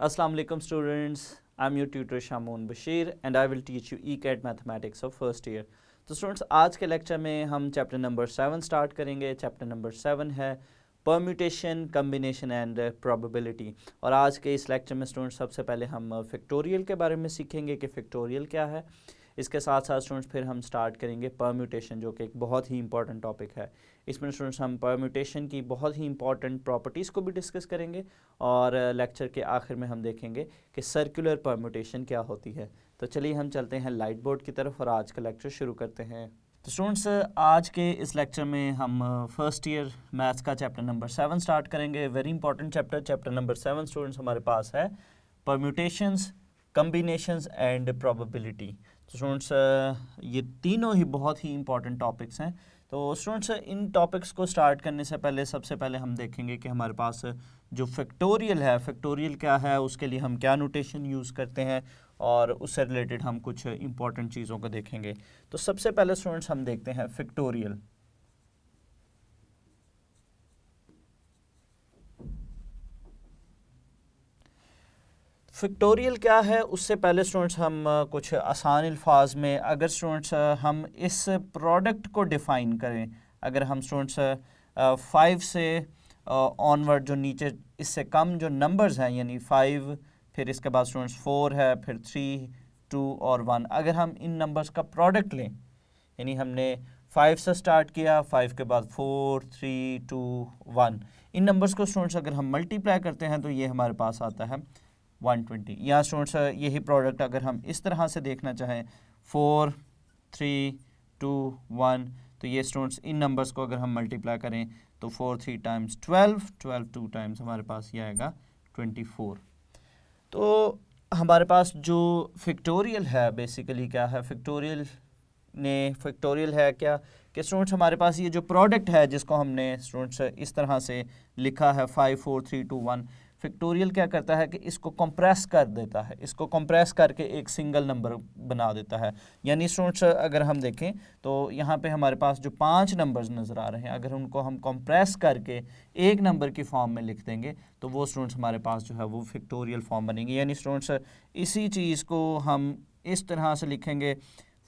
Assalamu alaikum students. I'm your tutor Shamoon Bashir and I will teach you ECAT Mathematics of first year. तो students आज के lecture में हम chapter number 7 start करेंगे। Chapter number 7 है permutation, combination and probability. और आज के इस लेक्चर में स्टूडेंट्स सबसे पहले हम फैक्टोरियल के बारे में सीखेंगे कि फैक्टोरियल क्या है। इसके साथ साथ स्टूडेंट्स फिर हम स्टार्ट करेंगे परम्यूटेशन, जो कि एक बहुत ही इंपॉर्टेंट टॉपिक है। इसमें स्टूडेंट्स हम परम्यूटेशन की बहुत ही इंपॉर्टेंट प्रॉपर्टीज़ को भी डिस्कस करेंगे और लेक्चर के आखिर में हम देखेंगे कि सर्कुलर परम्यूटेशन क्या होती है। तो चलिए हम चलते हैं लाइट बोर्ड की तरफ और आज का लेक्चर शुरू करते हैं। तो स्टूडेंट्स आज के इस लेक्चर में हम फर्स्ट ईयर मैथ्स का चैप्टर नंबर 7 स्टार्ट करेंगे। Very important chapter, chapter number 7 students हमारे पास है परम्यूटेशंस, कम्बिनेशंस एंड प्रोबेबिलिटी। तो स्टूडेंट्स ये तीनों ही बहुत ही इंपॉर्टेंट टॉपिक्स हैं। तो स्टूडेंट्स इन टॉपिक्स को स्टार्ट करने से पहले सबसे पहले हम देखेंगे कि हमारे पास जो फैक्टोरियल है, फैक्टोरियल क्या है, उसके लिए हम क्या नोटेशन यूज़ करते हैं और उससे रिलेटेड हम कुछ इंपॉर्टेंट चीज़ों को देखेंगे। तो सबसे पहले स्टूडेंट्स हम देखते हैं फैक्टोरियल। फैक्टोरियल क्या है उससे पहले स्टूडेंट्स हम कुछ आसान अल्फाज में अगर स्टूडेंट्स हम इस प्रोडक्ट को डिफ़ाइन करें, अगर हम स्टूडेंट्स 5 से ऑनवर्ड जो नीचे इससे कम जो नंबर्स हैं, यानी 5 फिर इसके बाद स्टूडेंट्स 4 है, फिर 3, 2 और 1, अगर हम इन नंबर्स का प्रोडक्ट लें, यानी हमने 5 से स्टार्ट किया, 5 के बाद 4, 3, 2, 1, इन नंबर्स को स्टूडेंट्स अगर हम मल्टीप्लाई करते हैं तो ये हमारे पास आता है 120। या स्टूडेंट्स यही प्रोडक्ट अगर हम इस तरह से देखना चाहें 4, 3, 2, 1, तो ये स्टूडेंट्स इन नंबर्स को अगर हम मल्टीप्लाई करें तो 4 3 टाइम्स 12, 12 2 टाइम्स हमारे पास ये आएगा 24। तो हमारे पास जो फैक्टोरियल है बेसिकली क्या है, फैक्टोरियल है क्या कि स्टूडेंट्स हमारे पास ये जो प्रोडक्ट है जिसको हमने स्टूडेंट्स इस तरह से लिखा है 5 4 3 2 1, फैक्टोरियल क्या करता है कि इसको कंप्रेस कर देता है, इसको कंप्रेस करके एक सिंगल नंबर बना देता है। यानी स्टूडेंट्स अगर हम देखें तो यहाँ पे हमारे पास जो 5 नंबर्स नज़र आ रहे हैं, अगर उनको हम कंप्रेस करके एक नंबर की फॉर्म में लिख देंगे तो वो स्टूडेंट्स हमारे पास जो है वो फैक्टोरियल फॉर्म बनेंगे। यानी स्टूडेंट्स इसी चीज़ को हम इस तरह से लिखेंगे,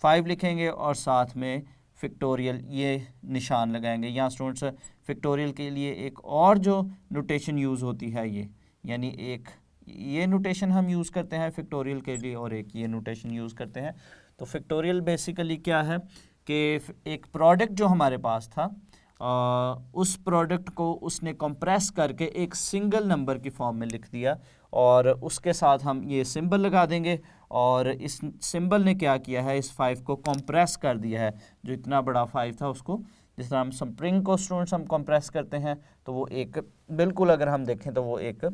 5 लिखेंगे और साथ में फैक्टोरियल ये निशान लगाएंगे। यहाँ स्टूडेंट्स फैक्टोरियल के लिए एक और जो नोटेशन यूज़ होती है ये, यानी एक ये नोटेशन हम यूज़ करते हैं फैक्टोरियल के लिए और एक ये नोटेशन यूज़ करते हैं। तो फैक्टोरियल बेसिकली क्या है कि एक प्रोडक्ट जो हमारे पास था उस प्रोडक्ट को उसने कंप्रेस करके एक सिंगल नंबर की फॉर्म में लिख दिया और उसके साथ हम ये सिंबल लगा देंगे और इस सिंबल ने क्या किया है, इस 5 को कंप्रेस कर दिया है। जो इतना बड़ा 5 था उसको, जिस तरह हम स्प्रिंग को स्टूडेंट्स हम कंप्रेस करते हैं तो वो एक बिल्कुल अगर हम देखें तो वो एक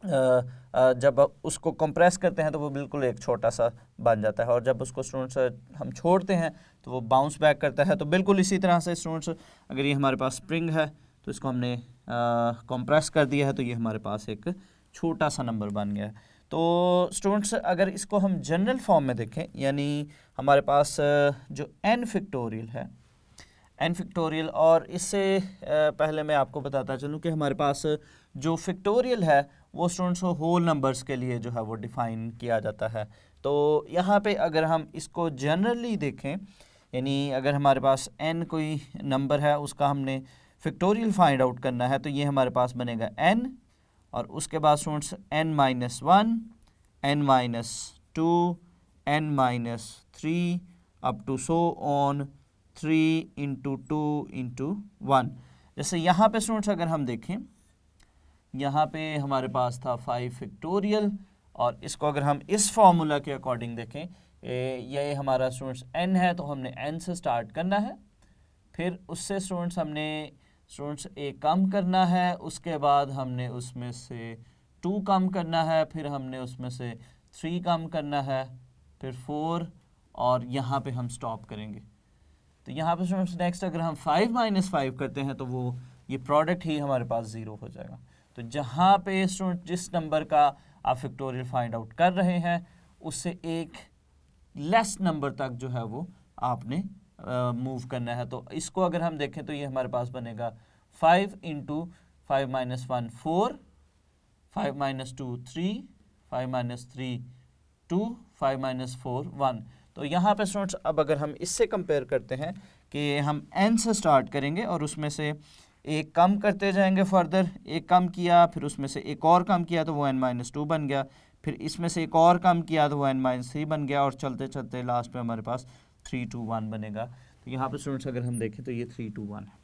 जब उसको कंप्रेस करते हैं तो वो बिल्कुल एक छोटा सा बन जाता है और जब उसको स्टूडेंट्स हम छोड़ते हैं तो वो बाउंस बैक करता है। तो बिल्कुल इसी तरह से स्टूडेंट्स अगर ये हमारे पास स्प्रिंग है तो इसको हमने कंप्रेस कर दिया है तो ये हमारे पास एक छोटा सा नंबर बन गया है। तो स्टूडेंट्स अगर इसको हम जनरल फॉर्म में देखें, यानी हमारे पास जो n फैक्टोरियल है, n फैक्टोरियल, और इससे पहले मैं आपको बताता चलूँ कि हमारे पास जो फैक्टोरियल है वो स्टूडेंट्स को होल नंबर्स के लिए जो है वो डिफ़ाइन किया जाता है। तो यहाँ पे अगर हम इसको जनरली देखें, यानी अगर हमारे पास n कोई नंबर है उसका हमने फैक्टोरियल फाइंड आउट करना है तो ये हमारे पास बनेगा n और उसके बाद students n-1, n-2, n-3 up to so on 3 into 2 into 1। जैसे यहाँ पे स्टूडेंट्स अगर हम देखें, यहाँ पे हमारे पास था 5 फैक्टोरियल और इसको अगर हम इस फार्मूला के अकॉर्डिंग देखें, ये हमारा स्टूडेंट्स n है तो हमने n से स्टार्ट करना है, फिर उससे स्टूडेंट्स हमने एक कम करना है, उसके बाद हमने उसमें से 2 कम करना है, फिर हमने उसमें से 3 कम करना है, फिर 4 और यहाँ पे हम स्टॉप करेंगे। तो यहाँ पे स्टूडेंट्स नेक्स्ट अगर हम 5 - 5 करते हैं तो वो ये प्रोडक्ट ही हमारे पास 0 हो जाएगा। तो जहाँ पे स्टूडेंट जिस नंबर का आप फैक्टोरियल फाइंड आउट कर रहे हैं उससे एक लेस नंबर तक जो है वो आपने मूव करना है। तो इसको अगर हम देखें तो ये हमारे पास बनेगा 5 × 5 - 1 4, 5 - 2 3, 5 माइनस 3 2, 5 माइनस 4 1। तो यहाँ पे स्टूडेंट्स अब अगर हम इससे कंपेयर करते हैं कि हम n से स्टार्ट करेंगे और उसमें से एक कम करते जाएंगे फर्दर, एक कम किया फिर उसमें से एक और कम किया तो वो n माइनस 2 बन गया, फिर इसमें से एक और कम किया तो वो n माइनस 3 बन गया, और चलते चलते लास्ट पे हमारे पास 3 2 1 बनेगा। तो यहाँ पे स्टूडेंट्स अगर हम देखें तो ये 3 2 1 है।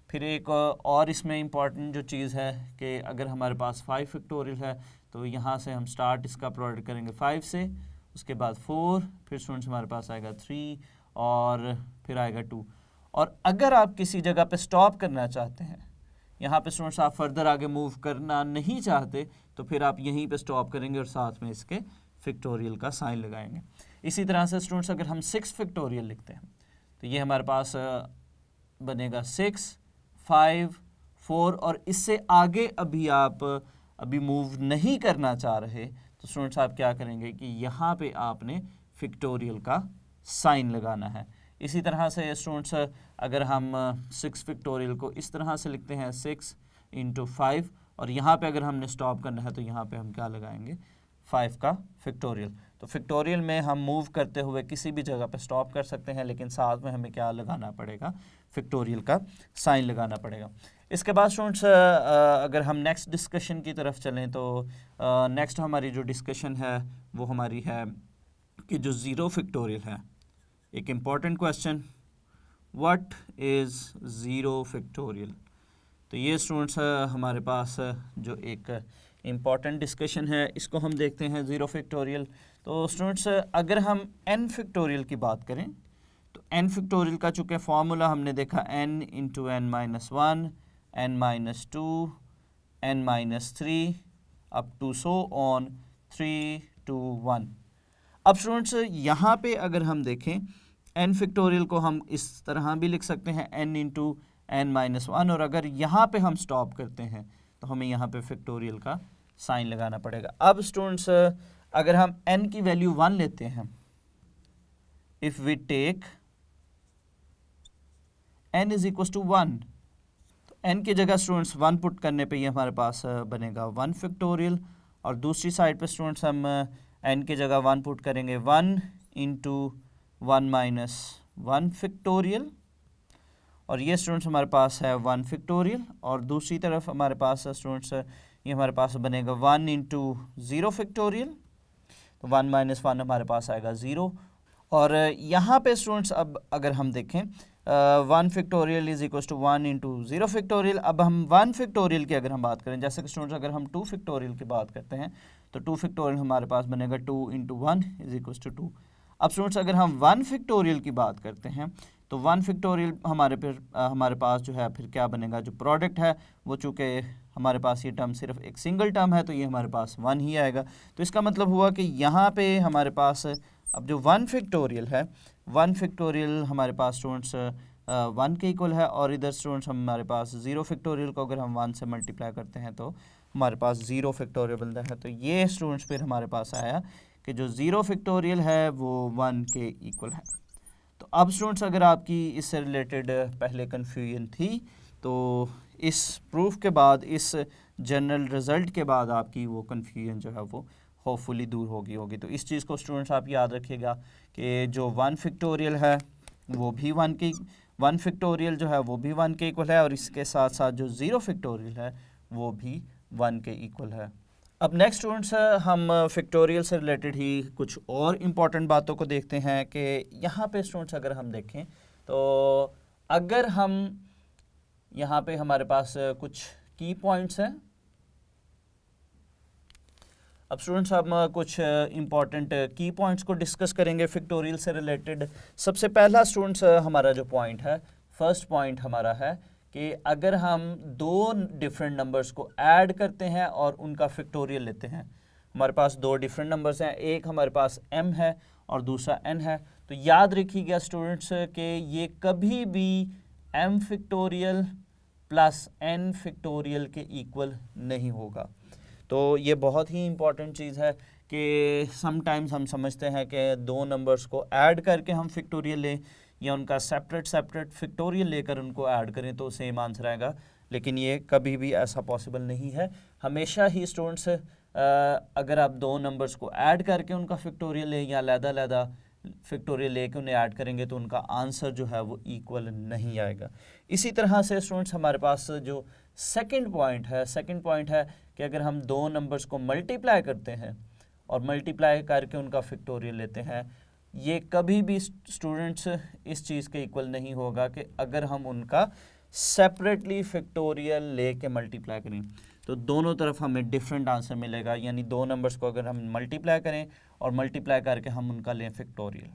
फिर एक और इसमें इम्पॉर्टेंट जो चीज़ है कि अगर हमारे पास 5 फैक्टोरियल है तो यहाँ से हम स्टार्ट इसका प्रोडक्ट करेंगे 5 से, उसके बाद 4, फिर स्टूडेंट्स हमारे पास आएगा 3 और फिर आएगा 2। और अगर आप किसी जगह पे स्टॉप करना चाहते हैं, यहाँ पे स्टूडेंट्स आप फर्दर आगे मूव करना नहीं चाहते, तो फिर आप यहीं पे स्टॉप करेंगे और साथ में इसके फैक्टोरियल का साइन लगाएंगे। इसी तरह से स्टूडेंट्स अगर हम 6 फैक्टोरियल लिखते हैं तो ये हमारे पास बनेगा 6 5 4, और इससे आगे अभी मूव नहीं करना चाह रहे तो स्टूडेंट्स आप क्या करेंगे कि यहाँ पे आपने फैक्टोरियल का साइन लगाना है। इसी तरह से स्टूडेंट्स अगर हम 6 फैक्टोरियल को इस तरह से लिखते हैं 6 × 5, और यहाँ पे अगर हमने स्टॉप करना है तो यहाँ पे हम क्या लगाएंगे 5 का फैक्टोरियल। तो फैक्टोरियल में हम मूव करते हुए किसी भी जगह पे स्टॉप कर सकते हैं, लेकिन साथ में हमें क्या लगाना पड़ेगा, फैक्टोरियल का साइन लगाना पड़ेगा। इसके बाद स्टूडेंट्स अगर हम नेक्स्ट डिस्कशन की तरफ चलें तो नेक्स्ट हमारी जो डिस्कशन है वो हमारी है कि जो ज़ीरो फैक्टोरियल है। एक important question, what is zero factorial. तो ये स्टूडेंट्स हमारे पास जो एक इम्पॉर्टेंट डिस्कशन है, इसको हम देखते हैं ज़ीरो फैक्टोरियल। तो स्टूडेंट्स अगर हम n फैक्टोरियल की बात करें तो n फैक्टोरियल का चूँकि फार्मूला हमने देखा n × n minus 1, n minus 2, n minus 3 up to so on 3 2 1। अब स्टूडेंट्स यहाँ पे अगर हम देखें n फैक्टोरियल को हम इस तरह भी लिख सकते हैं n × n माइनस 1, और अगर यहाँ पे हम स्टॉप करते हैं तो हमें यहाँ पे फैक्टोरियल का साइन लगाना पड़ेगा। अब स्टूडेंट्स अगर हम n की वैल्यू 1 लेते हैं, if we take n is equal to 1, तो n की जगह स्टूडेंट्स 1 पुट करने पे ये हमारे पास बनेगा 1 फैक्टोरियल, और दूसरी साइड पे स्टूडेंट्स हम n की जगह 1 पुट करेंगे 1 × 1 माइनस 1 फैक्टोरियल, और ये स्टूडेंट्स हमारे पास है 1 फैक्टोरियल, और दूसरी तरफ हमारे पास स्टूडेंट्स ये हमारे पास बनेगा 1 × 0 फैक्टोरियल, तो 1 माइनस 1 हमारे पास आएगा 0। और यहाँ पे स्टूडेंट्स अब अगर हम देखें 1 factorial is equal to 1 × 0 factorial. अब हम 1 फैक्टोरियल की अगर हम बात करें, जैसे कि स्टूडेंट्स अगर हम 2 फैक्टोरियल की बात करते हैं तो 2 फैक्टोरियल हमारे पास बनेगा 2 × 1 इज इक्वल टू 2। अब स्टूडेंट्स अगर हम 1 फैक्टोरियल की बात करते हैं तो 1 फैक्टोरियल हमारे पास जो है फिर क्या बनेगा, जो प्रोडक्ट है वो चूँकि हमारे पास ये टर्म सिर्फ एक सिंगल टर्म है तो ये हमारे पास 1 ही आएगा। तो इसका मतलब हुआ कि यहाँ पे हमारे पास अब जो 1 फैक्टोरियल है, 1 फैक्टोरियल हमारे पास स्टूडेंट्स 1 के इक्वल है, और इधर स्टूडेंट्स हमारे पास 0 फैक्टोरियल को अगर हम 1 से मल्टीप्लाई करते हैं तो हमारे पास 0 फैक्टोरियल बनता है। तो ये स्टूडेंट्स फिर हमारे पास आया कि जो 0 फैक्टोरियल है वो 1 के इक्वल है। तो अब स्टूडेंट्स अगर आपकी इससे रिलेटेड पहले कन्फ्यूजन थी तो इस प्रूफ के बाद, इस जनरल रिज़ल्ट के बाद आपकी वो कन्फ्यूजन जो है वो होपफुली दूर होगी। तो इस चीज़ को स्टूडेंट्स आप याद रखिएगा कि जो 1 फैक्टोरियल है वो भी 1 फैक्टोरियल जो है वो भी 1 के इक्वल है, और इसके साथ साथ जो 0 फैक्टोरियल है वो भी 1 के इक्वल है। अब नेक्स्ट स्टूडेंट्स हम फैक्टोरियल से रिलेटेड ही कुछ और इम्पॉर्टेंट बातों को देखते हैं कि यहाँ पे स्टूडेंट्स अगर हम देखें तो अगर हम यहाँ पे हमारे पास कुछ की पॉइंट्स हैं। अब स्टूडेंट्स हम कुछ इम्पॉर्टेंट की पॉइंट्स को डिस्कस करेंगे फैक्टोरियल से रिलेटेड। सबसे पहला स्टूडेंट्स हमारा जो पॉइंट है, फर्स्ट पॉइंट हमारा है कि अगर हम 2 डिफरेंट नंबर्स को ऐड करते हैं और उनका फैक्टोरियल लेते हैं, हमारे पास 2 डिफरेंट नंबर्स हैं, एक हमारे पास m है और दूसरा n है, तो याद रखिएगा स्टूडेंट्स कि ये कभी भी m factorial plus n factorial के इक्वल नहीं होगा। तो ये बहुत ही इम्पॉर्टेंट चीज़ है कि समटाइम्स हम समझते हैं कि 2 नंबर्स को ऐड करके हम फैक्टोरियल लें या उनका सेपरेट फैक्टोरियल लेकर उनको ऐड करें तो सेम आंसर आएगा, लेकिन ये कभी भी ऐसा पॉसिबल नहीं है। हमेशा ही स्टूडेंट्स अगर आप दो नंबर्स को ऐड करके उनका फैक्टोरियल लें या अलग-अलग फैक्टोरियल लेके उन्हें ऐड करेंगे तो उनका आंसर जो है वो इक्वल नहीं आएगा। इसी तरह से स्टूडेंट्स हमारे पास जो सेकंड पॉइंट है कि अगर हम दो नंबर्स को मल्टीप्लाई करते हैं और मल्टीप्लाई करके उनका फैक्टोरियल लेते हैं, ये कभी भी स्टूडेंट्स इस चीज़ के इक्वल नहीं होगा कि अगर हम उनका सेपरेटली फैक्टोरियल लेके मल्टीप्लाई करें तो दोनों तरफ हमें डिफरेंट आंसर मिलेगा। यानी दो नंबर्स को अगर हम मल्टीप्लाई करें और मल्टीप्लाई करके हम उनका लें फैक्टोरियल,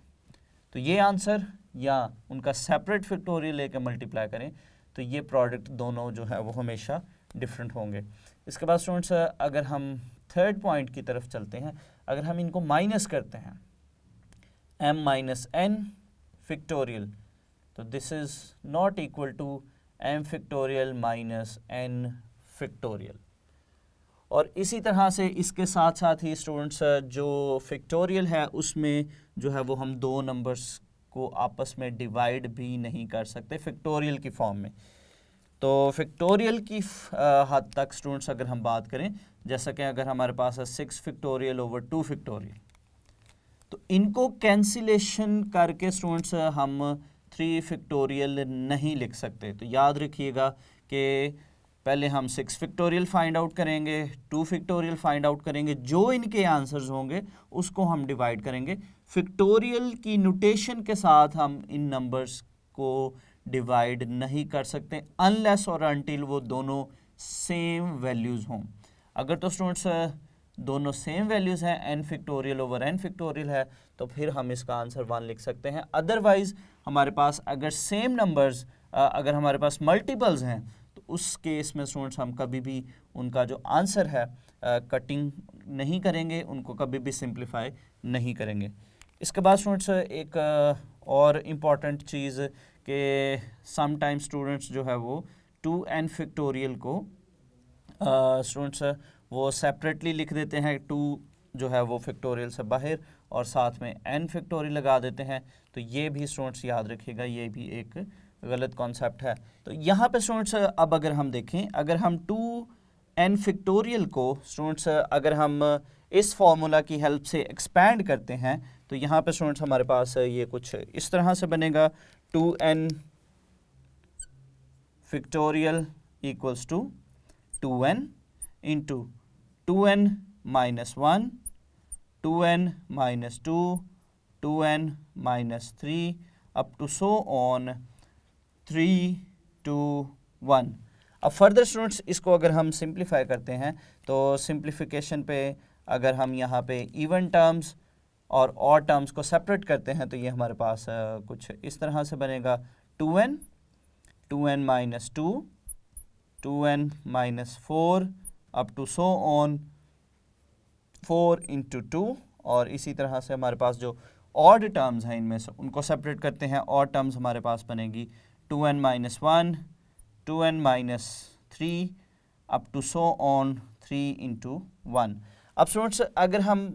तो ये आंसर, या उनका सेपरेट फैक्टोरियल लेके मल्टीप्लाई करें तो ये प्रोडक्ट दोनों जो है वो हमेशा डिफरेंट होंगे। इसके बाद स्टूडेंट्स अगर हम थर्ड पॉइंट की तरफ चलते हैं, अगर हम इनको माइनस करते हैं m माइनस n फैक्टोरियल, तो this is not equal to m factorial minus n factorial. और इसी तरह से इसके साथ साथ ही स्टूडेंट्स जो फैक्टोरियल है उसमें जो है वो हम दो नंबर्स को आपस में डिवाइड भी नहीं कर सकते फैक्टोरियल की फॉर्म में। तो फैक्टोरियल की हद तक स्टूडेंट्स अगर हम बात करें, जैसा कि अगर हमारे पास है 6 फैक्टोरियल ओवर 2 फैक्टोरियल, तो इनको कैंसिलेशन करके स्टूडेंट्स हम 3 फैक्टोरियल नहीं लिख सकते। तो याद रखिएगा कि पहले हम 6 फैक्टोरियल फाइंड आउट करेंगे, 2 फैक्टोरियल फाइंड आउट करेंगे, जो इनके आंसर्स होंगे उसको हम डिवाइड करेंगे। फैक्टोरियल की नोटेशन के साथ हम इन नंबर्स को डिवाइड नहीं कर सकते अनलेस और अनटिल वो दोनों सेम वैल्यूज़ हों। अगर तो स्टूडेंट्स दोनों सेम वैल्यूज़ हैं, n factorial over n factorial है, तो फिर हम इसका आंसर 1 लिख सकते हैं। अदरवाइज़ हमारे पास अगर सेम नंबर्स अगर हमारे पास मल्टीपल्स हैं तो उस केस में स्टूडेंट्स हम कभी भी उनका जो आंसर है कटिंग नहीं करेंगे, उनको कभी भी सिंप्लीफाई नहीं करेंगे। इसके बाद स्टूडेंट्स एक और इम्पॉर्टेंट चीज़ कि समटाइम स्टूडेंट्स जो है वो 2n फैक्टोरियल को स्टूडेंट्स वो सेपरेटली लिख देते हैं, 2 जो है वो फैक्टोरियल से बाहर और साथ में n फैक्टोरियल लगा देते हैं। तो ये भी स्टूडेंट्स याद रखिएगा, ये भी एक गलत कॉन्सेप्ट है। तो यहाँ पे स्टूडेंट्स अब अगर हम देखें, अगर हम 2n फैक्टोरियल को स्टूडेंट्स अगर हम इस फॉर्मूला की हेल्प से एक्सपैंड करते हैं तो यहाँ पे स्टूडेंट्स हमारे पास ये कुछ इस तरह से बनेगा, 2n factorial equals to 2n into 2n minus 1, 2n minus 2, 2n minus 3 up to so on 3, 2, 1। अब फर्दर स्टूडेंट्स इसको अगर हम सिंप्लीफाई करते हैं तो सिंप्लीफिकेशन पे अगर हम यहाँ पे इवन टर्म्स और ऑड टर्म्स को सेपरेट करते हैं तो ये हमारे पास कुछ इस तरह से बनेगा, 2n, 2n minus 2, 2n minus 4 up to so on 4 into 2। और इसी तरह से हमारे पास जो ऑड टर्म्स हैं इनमें से उनको सेपरेट करते हैं। ऑड टर्म्स हमारे पास बनेगी 2n minus 1, 2n minus 3 up to so on 3 into 1। अब स्टूडेंट्स अगर हम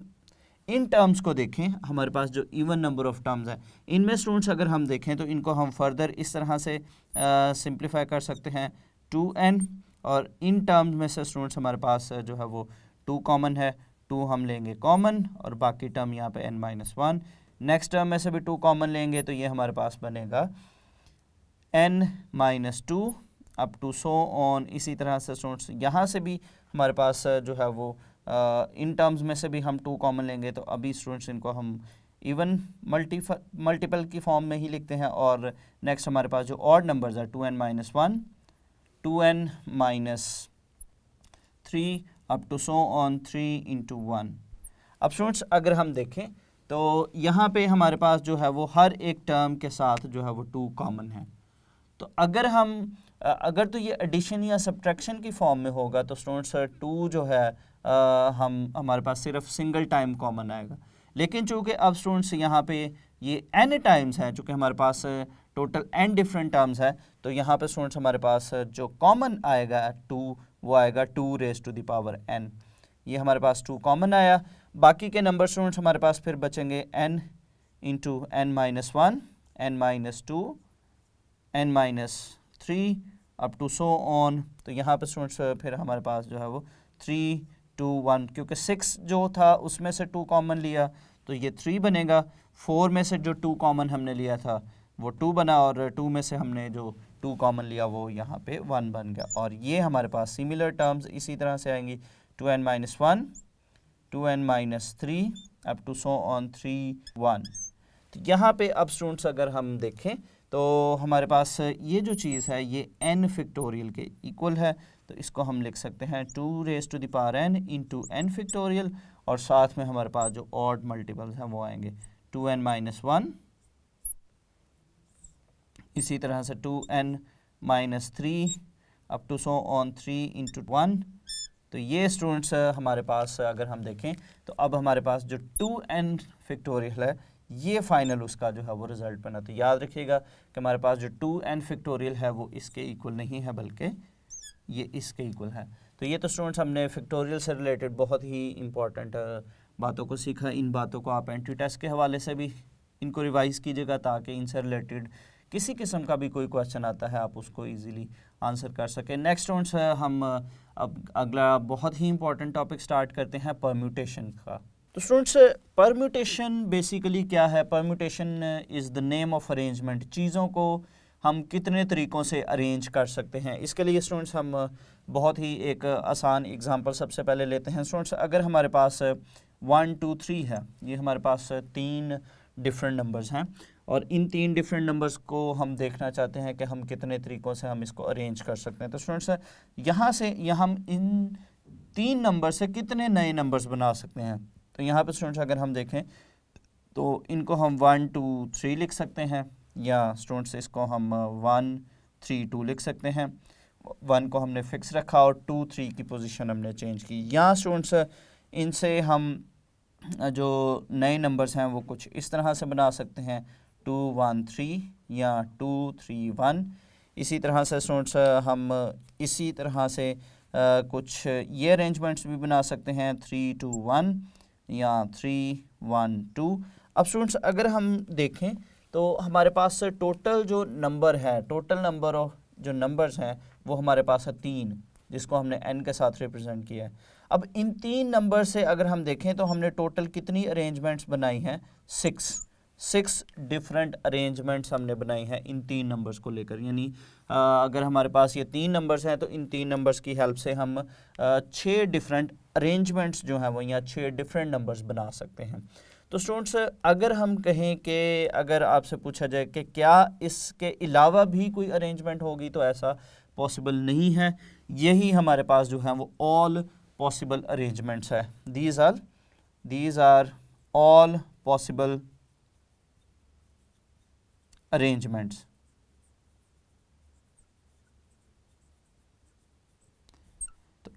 इन टर्म्स को देखें, हमारे पास जो इवन नंबर ऑफ टर्म्स हैं इनमें स्टूडेंट्स अगर हम देखें तो इनको हम फर्दर इस तरह से सिंप्लीफाई कर सकते हैं, 2n, और इन टर्म्स में से स्टूडेंट्स हमारे पास जो है वो 2 कॉमन है, 2 हम लेंगे कॉमन और बाकी टर्म यहाँ पे n माइनस 1। नेक्स्ट टर्म में से भी 2 कॉमन लेंगे तो ये हमारे पास बनेगा n minus 2 up to so on. इसी तरह से स्टूडेंट्स यहाँ से भी हमारे पास जो है वो इन टर्म्स में से भी हम 2 कॉमन लेंगे तो अभी स्टूडेंट्स इनको हम इवन मल्टीपल की फॉर्म में ही लिखते हैं। और नेक्स्ट हमारे पास जो ऑड नंबर्स है 2n minus 1, 2n minus 3 up to so on 3 into 1। अब स्टूडेंट्स अगर हम देखें तो यहाँ पे हमारे पास जो है वो हर एक टर्म के साथ जो है वो 2 कॉमन है। तो अगर तो ये एडिशन या सब्ट्रैक्शन की फॉर्म में होगा तो स्टूडेंट्स 2 जो है हमारे पास सिर्फ सिंगल टाइम कॉमन आएगा। लेकिन चूँकि अब स्टूडेंट्स यहाँ पे ये n टाइम्स हैं, चूँकि हमारे पास टोटल n डिफरेंट टर्म्स है, तो यहाँ पे स्टूडेंट्स हमारे पास जो कॉमन आएगा 2 वो आएगा 2 raise to the power n। ये हमारे पास 2 कॉमन आया। बाकी के नंबर स्टूडेंट्स हमारे पास फिर बचेंगे n into n minus 1, n minus 2, n minus 3 up to so on. तो यहाँ पे स्टूडेंट्स फिर हमारे पास जो है वो 3, 2 1, क्योंकि 6 जो था उसमें से 2 कॉमन लिया तो ये 3 बनेगा। 4 में से जो 2 कॉमन हमने लिया था वो 2 बना, और 2 में से हमने जो 2 कॉमन लिया वो यहाँ पे 1 बन गया। और ये हमारे पास सिमिलर टर्म्स इसी तरह से आएंगी 2n-1, 2n-3 up to so on 3 1। तो यहाँ पे अब स्टूडेंट्स अगर हम देखें तो हमारे पास ये जो चीज़ है ये n फैक्टोरियल के इक्वल है, तो इसको हम लिख सकते हैं 2 raise to the power n into n factorial, और साथ में हमारे पास जो ऑड मल्टीपल्स हैं वो आएंगे 2n-1, इसी तरह से 2n-3 up to so on 3 into 1। तो ये स्टूडेंट्स हमारे पास अगर हम देखें तो अब हमारे पास जो 2n फैक्टोरियल है ये फाइनल उसका जो है वो रिज़ल्ट बना। तो याद रखिएगा कि हमारे पास जो 2n फैक्टोरियल है वो इसके इक्वल नहीं है बल्कि ये इसके इक्वल है। तो ये तो स्टूडेंट्स हमने फैक्टोरियल से रिलेटेड बहुत ही इंपॉर्टेंट बातों को सीखा। इन बातों को आप एंट्री टेस्ट के हवाले से भी इनको रिवाइज़ कीजिएगा ताकि इनसे रिलेटेड किसी किस्म का भी कोई क्वेश्चन आता है आप उसको इजीली आंसर कर सकें। नेक्स्ट स्टूडेंट्स हम अब अगला बहुत ही इंपॉर्टेंट टॉपिक स्टार्ट करते हैं परम्यूटेशन का। तो स्टूडेंट्स परम्यूटेशन बेसिकली क्या है? Permutation is the name of arrangement. चीज़ों को हम कितने तरीक़ों से अरेंज कर सकते हैं। इसके लिए स्टूडेंट्स हम बहुत ही एक आसान एग्जांपल सबसे पहले लेते हैं। स्टूडेंट्स अगर हमारे पास 1 2 3 है, ये हमारे पास 3 डिफरेंट नंबर्स हैं और इन 3 डिफरेंट नंबर्स को हम देखना चाहते हैं कि हम कितने तरीक़ों से हम इसको अरेंज कर सकते हैं। तो स्टूडेंट्स यहाँ से हम इन 3 नंबर से कितने नए नंबर्स बना सकते हैं। तो यहाँ पर स्टूडेंट्स अगर हम देखें तो इनको हम 1 2 3 लिख सकते हैं, या स्टूडेंट्स इसको हम 1 3 2 लिख सकते हैं। 1 को हमने फिक्स रखा और 2 3 की पोजीशन हमने चेंज की। या स्टूडेंट्स इनसे हम जो नए नंबर्स हैं वो कुछ इस तरह से बना सकते हैं 2 1 3 या 2 3 1। इसी तरह से स्टूडेंट्स हम इसी तरह से कुछ ये अरेंजमेंट्स भी बना सकते हैं 3 2 1 या 3 1 2। अब स्टूडेंट्स अगर हम देखें तो हमारे पास टोटल जो नंबर है, टोटल नंबर ऑफ जो नंबर्स हैं वो हमारे पास है 3, जिसको हमने n के साथ रिप्रेजेंट किया है। अब इन 3 नंबर से अगर हम देखें तो हमने टोटल कितनी अरेंजमेंट्स बनाई हैं? 6 डिफरेंट अरेंजमेंट्स हमने बनाई हैं इन 3 नंबर्स को लेकर। यानी अगर हमारे पास ये 3 नंबर्स हैं तो इन 3 नंबर्स की हेल्प से हम 6 डिफरेंट अरेंजमेंट्स जो हैं वो या 6 डिफरेंट नंबर्स बना सकते हैं। तो स्टूडेंट्स अगर हम कहें कि अगर आपसे पूछा जाए कि क्या इसके अलावा भी कोई अरेंजमेंट होगी तो ऐसा पॉसिबल नहीं है। यही हमारे पास जो है वो ऑल पॉसिबल अरेंजमेंट्स है। These are all possible arrangements.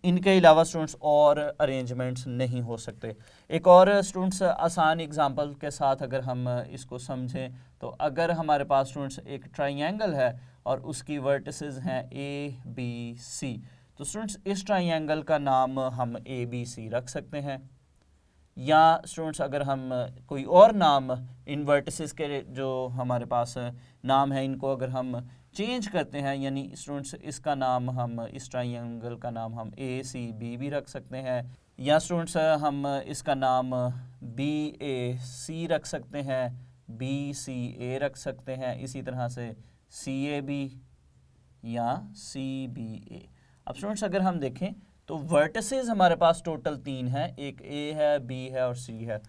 इनके अलावा स्टूडेंट्स और अरेंजमेंट्स नहीं हो सकते। एक और स्टूडेंट्स आसान एग्जांपल के साथ अगर हम इसको समझें तो अगर हमारे पास स्टूडेंट्स एक ट्रायंगल है और उसकी वर्टिसेस हैं ABC, तो स्टूडेंट्स इस ट्रायंगल का नाम हम ABC रख सकते हैं। या स्टूडेंट्स अगर हम कोई और नाम इन वर्टिसेस के जो हमारे पास नाम है इनको अगर हम चेंज करते हैं, यानी स्टूडेंट्स इसका नाम हम इस ट्रायंगल का नाम हम ACB भी रख सकते हैं, या स्टूडेंट्स हम इसका नाम BAC रख सकते हैं, BCA रख सकते हैं, इसी तरह से CAB या CBA। अब स्टूडेंट्स अगर हम देखें तो वर्टिसेस हमारे पास टोटल 3 हैं, एक A है, B है और C है।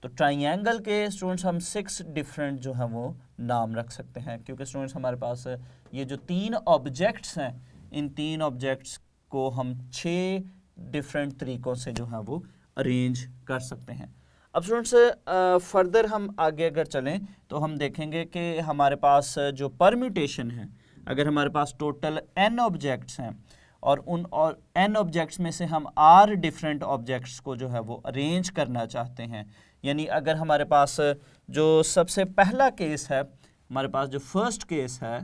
तो ट्रायंगल के स्टूडेंट्स हम 6 डिफरेंट जो हैं वो नाम रख सकते हैं, क्योंकि स्टूडेंट्स हमारे पास ये जो 3 ऑब्जेक्ट्स हैं इन 3 ऑब्जेक्ट्स को हम 6 डिफरेंट तरीक़ों से जो है वो अरेंज कर सकते हैं। अब स्टूडेंट्स फर्दर हम आगे अगर चलें तो हम देखेंगे कि हमारे पास जो परम्यूटेशन है, अगर हमारे पास टोटल n ऑब्जेक्ट्स हैं और उन और n ऑब्जेक्ट्स में से हम r डिफरेंट ऑब्जेक्ट्स को जो है वो अरेंज करना चाहते हैं, यानी अगर हमारे पास जो सबसे पहला केस है, हमारे पास जो फर्स्ट केस है,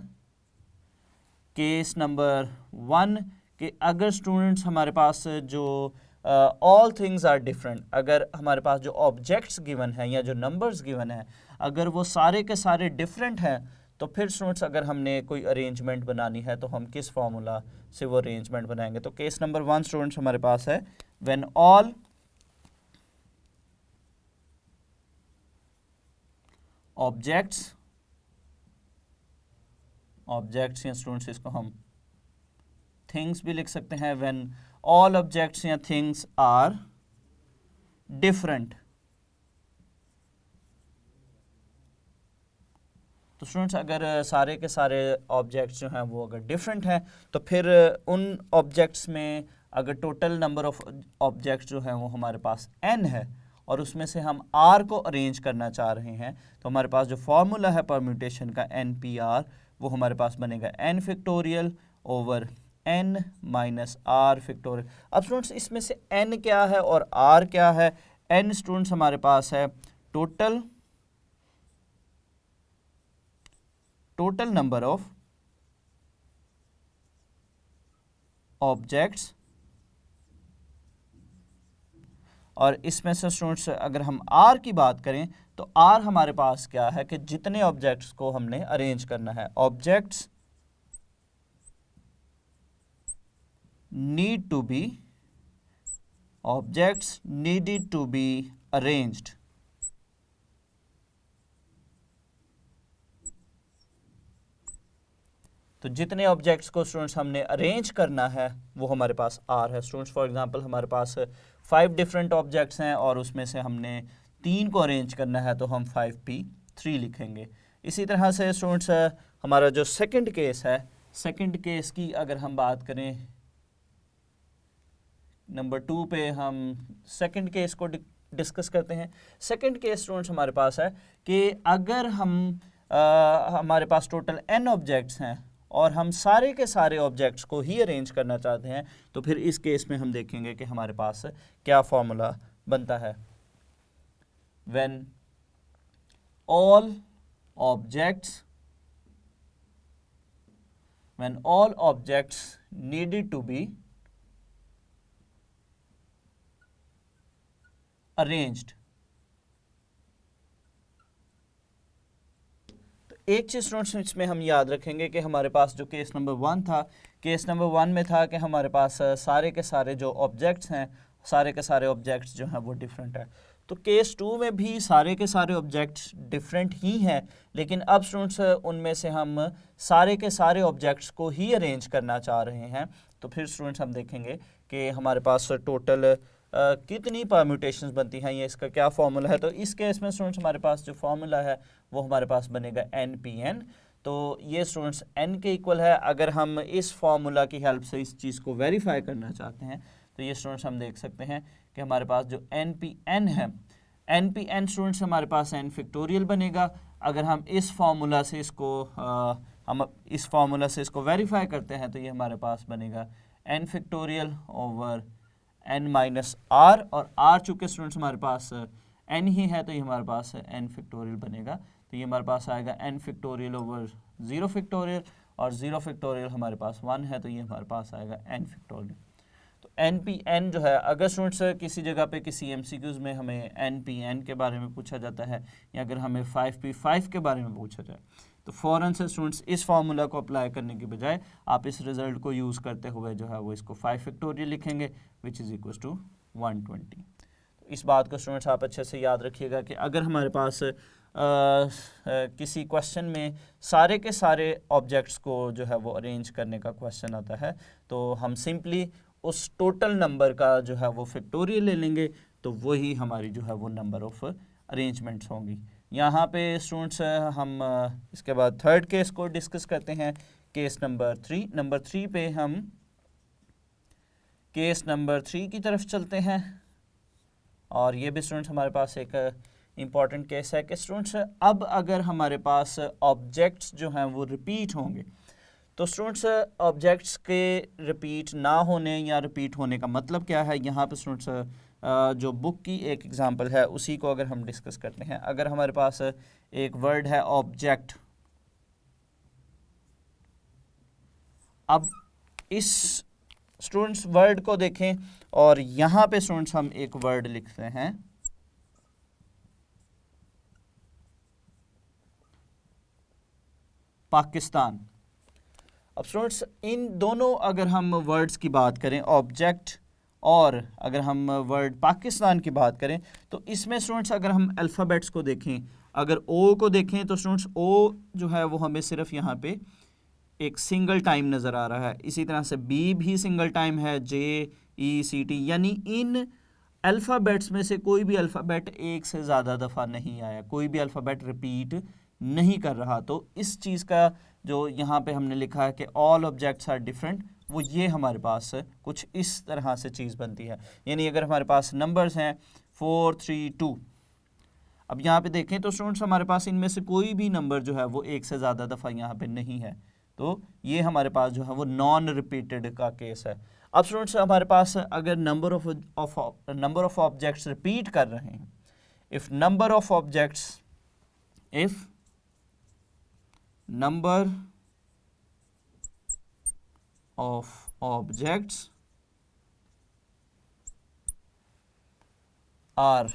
केस नंबर 1 कि अगर स्टूडेंट्स हमारे पास जो ऑल थिंग्स आर डिफरेंट, अगर हमारे पास जो ऑब्जेक्ट्स गिवन हैं या जो नंबर्स गिवन हैं अगर वो सारे के सारे डिफरेंट हैं, तो फिर स्टूडेंट्स अगर हमने कोई अरेंजमेंट बनानी है तो हम किस फार्मूला से वो अरेंजमेंट बनाएंगे। तो केस नंबर 1 स्टूडेंट्स हमारे पास है व्हेन ऑल ऑब्जेक्ट्स या स्टूडेंट्स इसको हम थिंग्स भी लिख सकते हैं, व्हेन ऑल ऑब्जेक्ट्स या थिंग्स आर डिफरेंट। तो स्टूडेंट्स अगर सारे के सारे ऑब्जेक्ट्स जो हैं वो अगर डिफरेंट हैं तो फिर उन ऑब्जेक्ट्स में अगर टोटल नंबर ऑफ ऑब्जेक्ट्स जो हैं वो हमारे पास n है और उसमें से हम r को अरेंज करना चाह रहे हैं, तो हमारे पास जो फॉर्मूला है परम्यूटेशन का NPR वो हमारे पास बनेगा n factorial over n minus r factorial. अब स्टूडेंट्स इसमें से n क्या है और r क्या है? n स्टूडेंट्स हमारे पास है टोटल नंबर ऑफ ऑब्जेक्ट्स, और इसमें से स्टूडेंट्स अगर हम r की बात करें तो r हमारे पास क्या है कि जितने ऑब्जेक्ट्स को हमने अरेंज करना है, objects needed to be arranged. तो जितने ऑब्जेक्ट्स को स्टूडेंट्स हमने अरेंज करना है वो हमारे पास r है। स्टूडेंट्स फॉर एग्जांपल हमारे पास 5 डिफरेंट ऑब्जेक्ट्स हैं और उसमें से हमने 3 को अरेंज करना है तो हम 5p3 लिखेंगे। इसी तरह से स्टूडेंट्स हमारा जो सेकंड केस है, सेकंड केस की अगर हम बात करें, नंबर 2 पे हम सेकंड केस को डिस्कस करते हैं। सेकंड केस स्टूडेंट्स हमारे पास है कि अगर हमारे पास टोटल n ऑब्जेक्ट्स हैं और हम सारे के सारे ऑब्जेक्ट्स को ही अरेंज करना चाहते हैं, तो फिर इस केस में हम देखेंगे कि हमारे पास क्या फॉर्मूला बनता है। When all objects needed to be arranged. एक चीज़ स्टूडेंट्स इसमें हम याद रखेंगे कि हमारे पास जो केस नंबर 1 था, केस नंबर 1 में था कि हमारे पास सारे के सारे जो ऑब्जेक्ट्स हैं, सारे के सारे ऑब्जेक्ट्स जो हैं वो डिफरेंट है। तो केस 2 में भी सारे के सारे ऑब्जेक्ट्स डिफरेंट ही हैं, लेकिन अब स्टूडेंट्स उनमें से हम सारे के सारे ऑब्जेक्ट्स को ही अरेंज करना चाह रहे हैं। तो फिर स्टूडेंट्स हम देखेंगे कि हमारे पास टोटल कितनी परम्यूटेशंस बनती हैं, ये इसका क्या फॉर्मूला है। तो इस केस में स्टूडेंट्स हमारे पास जो फॉर्मूला है वो हमारे पास बनेगा NPN। तो ये स्टूडेंट्स n के इक्वल है। अगर हम इस फॉर्मूला की हेल्प से इस चीज़ को वेरीफाई करना चाहते हैं तो ये स्टूडेंट्स हम देख सकते हैं कि हमारे पास जो NPN है, NPN स्टूडेंट्स हमारे पास n फैक्टोरियल बनेगा। अगर हम इस फॉर्मूला से इसको वेरीफाई करते हैं तो ये हमारे पास बनेगा n factorial over n minus r, और r चूँकि स्टूडेंट्स हमारे पास n ही है तो ये हमारे पास n फैक्टोरियल बनेगा। तो ये हमारे पास आएगा n फैक्टोरियल ओवर 0 फैक्टोरियल, और 0 फैक्टोरियल हमारे पास 1 है तो ये हमारे पास आएगा n फैक्टोरियल। तो NPN जो है, अगर स्टूडेंट्स किसी जगह पे किसी MCQs में हमें NPN के बारे में पूछा जाता है या अगर हमें 5P5 के बारे में पूछा जाए तो फ़ौरन से स्टूडेंट्स इस फार्मूला को अप्लाई करने के बजाय आप इस रिज़ल्ट को यूज़ करते हुए जो है वो इसको 5 फैक्टोरियल लिखेंगे विच इज़ इक्वल टू 120। तो इस बात को स्टूडेंट्स आप अच्छे से याद रखिएगा कि अगर हमारे पास किसी क्वेश्चन में सारे के सारे ऑब्जेक्ट्स को जो है वो अरेंज करने का क्वेश्चन आता है तो हम सिंपली उस टोटल नंबर का जो है वो फैक्टोरियल ले लेंगे, तो वही हमारी जो है वो नंबर ऑफ अरेंजमेंट्स होंगी। यहाँ पे स्टूडेंट्स हम इसके बाद थर्ड केस को डिस्कस करते हैं, केस नंबर 3। नंबर 3 पे हम केस नंबर 3 की तरफ चलते हैं, और ये भी स्टूडेंट्स हमारे पास एक इम्पॉर्टेंट केस है कि स्टूडेंट्स अब अगर हमारे पास ऑब्जेक्ट्स जो हैं वो रिपीट होंगे, तो स्टूडेंट्स ऑब्जेक्ट्स के रिपीट ना होने या रिपीट होने का मतलब क्या है, यहाँ पे स्टूडेंट्स जो बुक की एक एग्जांपल है उसी को अगर हम डिस्कस करते हैं। अगर हमारे पास एक वर्ड है ऑब्जेक्ट, अब इस स्टूडेंट्स वर्ड को देखें और यहाँ पे स्टूडेंट्स हम एक वर्ड लिखते हैं पाकिस्तान। अब स्टूडेंट्स इन दोनों अगर हम वर्ड्स की बात करें, ऑब्जेक्ट और अगर हम वर्ड पाकिस्तान की बात करें तो इसमें स्टूडेंट्स अगर हम अल्फ़ाबेट्स को देखें, अगर ओ को देखें तो स्टूडेंट्स ओ जो है वो हमें सिर्फ यहाँ पे एक सिंगल टाइम नज़र आ रहा है। इसी तरह से बी भी सिंगल टाइम है, जे ई सी टी, यानी इन अल्फ़ाबेट्स में से कोई भी अल्फ़ाबेट एक से ज़्यादा दफ़ा नहीं आया, कोई भी अल्फ़ाबेट रिपीट नहीं कर रहा। तो इस चीज़ का जो यहाँ पे हमने लिखा है कि ऑल ऑब्जेक्ट्स आर डिफरेंट, वो ये हमारे पास कुछ इस तरह से चीज़ बनती है। यानी अगर हमारे पास नंबर्स हैं 4 3 2, अब यहाँ पे देखें तो स्टूडेंट्स हमारे पास इनमें से कोई भी नंबर जो है वो एक से ज़्यादा दफ़ा यहाँ पे नहीं है, तो ये हमारे पास जो है वो नॉन रिपीटेड का केस है। अब स्टूडेंट्स हमारे पास अगर नंबर ऑफ ऑब्जेक्ट्स रिपीट कर रहे हैं, if number of objects are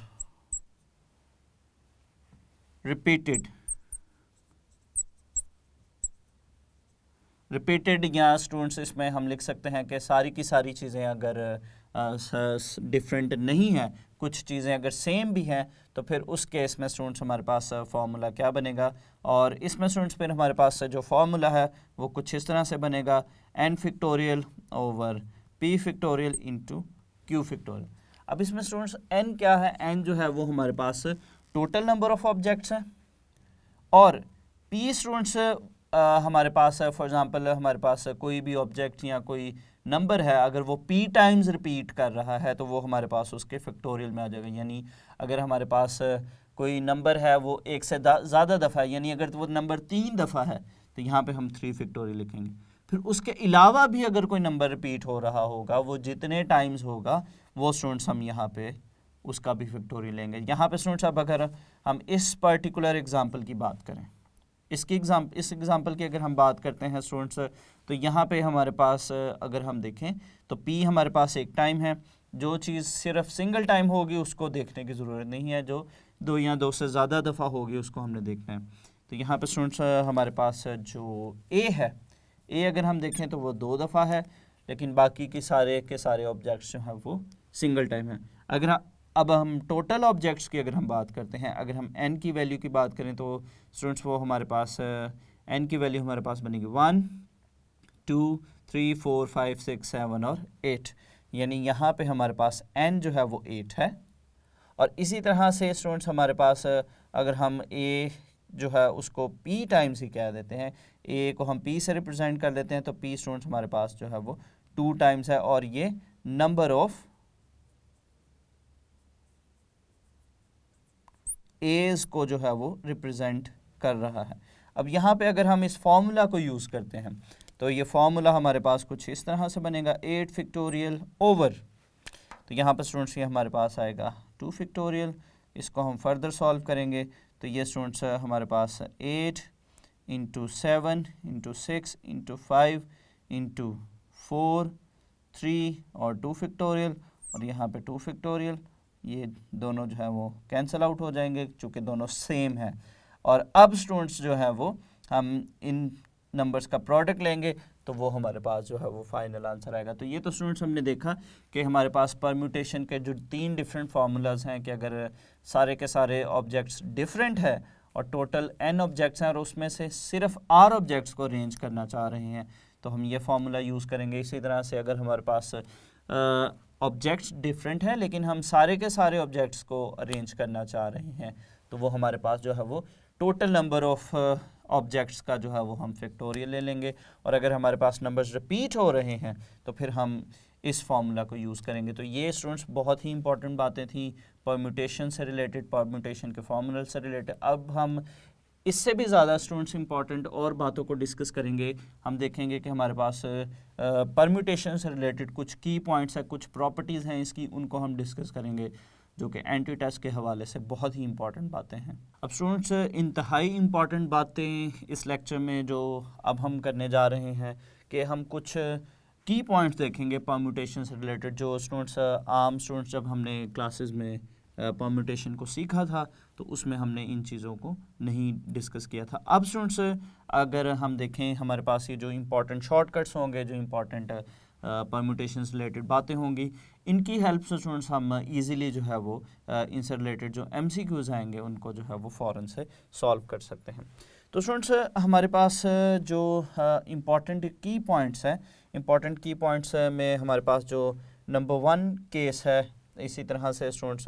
repeated या स्टूडेंट्स इसमें हम लिख सकते हैं कि सारी की सारी चीज़ें अगर डिफरेंट नहीं हैं, कुछ चीज़ें अगर सेम भी हैं, तो फिर उस केस में स्टूडेंट्स हमारे पास फार्मूला क्या बनेगा। और इसमें स्टूडेंट्स फिर हमारे पास जो फार्मूला है वो कुछ इस तरह से बनेगा, n factorial over p factorial into q factorial. अब इसमें स्टूडेंट्स n क्या है, n जो है वो हमारे पास टोटल नंबर ऑफ ऑब्जेक्ट्स हैं, और p स्टूडेंट्स हमारे पास है, फॉर एग्जांपल हमारे पास कोई भी ऑब्जेक्ट या कोई नंबर है, अगर वो p टाइम्स रिपीट कर रहा है तो वो हमारे पास उसके फैक्टोरियल में आ जाएगा। यानी अगर हमारे पास कोई नंबर है वो एक से ज़्यादा दफ़ा है, यानी अगर वो नंबर 3 दफ़ा है तो यहाँ पे हम 3 फैक्टोरियल लिखेंगे। फिर उसके अलावा भी अगर कोई नंबर रिपीट हो रहा होगा, वो जितने टाइम्स होगा वो स्टूडेंट्स हम यहाँ पे उसका भी फैक्टोरियल लेंगे। यहाँ पे स्टूडेंट्स अब अगर हम इस पर्टिकुलर एग्जांपल की बात करें, इस एग्जांपल की अगर हम बात करते हैं स्टूडेंट्स, तो यहाँ पे हमारे पास अगर हम देखें तो p हमारे पास एक टाइम है, जो चीज़ सिर्फ सिंगल टाइम होगी उसको देखने की ज़रूरत नहीं है, जो 2 या 2 से ज़्यादा दफ़ा होगी उसको हमने देखना है। तो यहाँ पे स्टूडेंट्स हमारे पास जो a है, a अगर हम देखें तो वो 2 दफ़ा है, लेकिन बाकी के सारे ऑब्जेक्ट्स जो हैं वो सिंगल टाइम है। अब हम टोटल ऑब्जेक्ट्स की अगर हम बात करते हैं, अगर हम n की वैल्यू की बात करें तो स्टूडेंट्स वो हमारे पास n की वैल्यू हमारे पास बनेगी 1 2 3 4 5 6 7 और 8, यानी यहाँ पे हमारे पास n जो है वो 8 है। और इसी तरह से स्टूडेंट्स हमारे पास अगर हम a जो है उसको p टाइम्स ही कह देते हैं, a को हम p से रिप्रेजेंट कर देते हैं, तो p स्टूडेंट्स हमारे पास जो है वो 2 टाइम्स है, और ये नंबर ऑफ एज को जो है वो रिप्रेजेंट कर रहा है। अब यहाँ पे अगर हम इस फॉर्मूला को यूज़ करते हैं तो ये फॉर्मूला हमारे पास कुछ इस तरह से बनेगा, 8 फैक्टोरियल ओवर, तो यहाँ पर स्टूडेंट्स ये हमारे पास आएगा 2 फैक्टोरियल। इसको हम फर्दर सॉल्व करेंगे तो ये स्टूडेंट्स हमारे पास 8 इंटू 7 इंटू 6 इंटू 5 इंटू 4 3 और 2 फैक्टोरियल, और यहाँ पे 2 फैक्टोरियल, ये दोनों जो है वो कैंसिल आउट हो जाएंगे चूँकि दोनों सेम है। और अब स्टूडेंट्स जो है वो हम इन नंबर्स का प्रोडक्ट लेंगे तो वो हमारे पास जो है वो फाइनल आंसर आएगा। तो ये तो स्टूडेंट्स हमने देखा कि हमारे पास परम्यूटेशन के जो 3 डिफरेंट फार्मूलाज हैं, कि अगर सारे के सारे ऑब्जेक्ट्स डिफरेंट है और टोटल n ऑब्जेक्ट्स हैं और उसमें से सिर्फ r ऑब्जेक्ट्स को अरेंज करना चाह रहे हैं तो हम ये फार्मूला यूज़ करेंगे। इसी तरह से अगर हमारे पास ऑब्जेक्ट्स डिफरेंट हैं लेकिन हम सारे के सारे ऑब्जेक्ट्स को अरेंज करना चाह रहे हैं तो वो हमारे पास जो है वो टोटल नंबर ऑफ ऑब्जेक्ट्स का जो है वो हम फैक्टोरियल ले लेंगे। और अगर हमारे पास नंबर्स रिपीट हो रहे हैं तो फिर हम इस फार्मूला को यूज़ करेंगे। तो ये स्टूडेंट्स बहुत ही इंपॉर्टेंट बातें थी परम्यूटेशन से रिलेटेड, परम्यूटेशन के फार्मूला से रिलेटेड। अब हम इससे भी ज़्यादा स्टूडेंट्स इंपॉर्टेंट और बातों को डिस्कस करेंगे। हम देखेंगे कि हमारे पास परम्यूटेशन से रिलेटेड कुछ की पॉइंट्स हैं, कुछ प्रॉपर्टीज़ हैं इसकी, उनको हम डिस्कस करेंगे जो कि एंटी टेस्ट के हवाले से बहुत ही इंपॉर्टेंट बातें हैं। अब स्टूडेंट्स इंतहाई इंपॉर्टेंट बातें इस लेक्चर में जो अब हम करने जा रहे हैं कि हम कुछ की पॉइंट्स देखेंगे परम्यूटेशन से रिलेटेड, जो स्टूडेंट्स आम स्टूडेंट्स जब हमने क्लासेस में परम्यूटेशन को सीखा था तो उसमें हमने इन चीज़ों को नहीं डिस्कस किया था। अब स्टूडेंट्स अगर हम देखें हमारे पास ये जो इम्पॉर्टेंट शॉर्टकट्स होंगे, जो इम्पॉर्टेंट परम्यूटेशंस रिलेटेड बातें होंगी, इनकी हेल्प से स्टूडेंट्स हम इजीली जो है वो इनसे रिलेटेड जो एमसीक्यूज़ आएंगे उनको जो है वो फ़ौरन से सॉल्व कर सकते हैं। तो स्टूडेंट्स हमारे पास जो इम्पॉर्टेंट की पॉइंट्स हैं, इम्पॉर्टेंट की पॉइंट्स में हमारे पास जो नंबर 1 केस है, इसी तरह से स्टूडेंट्स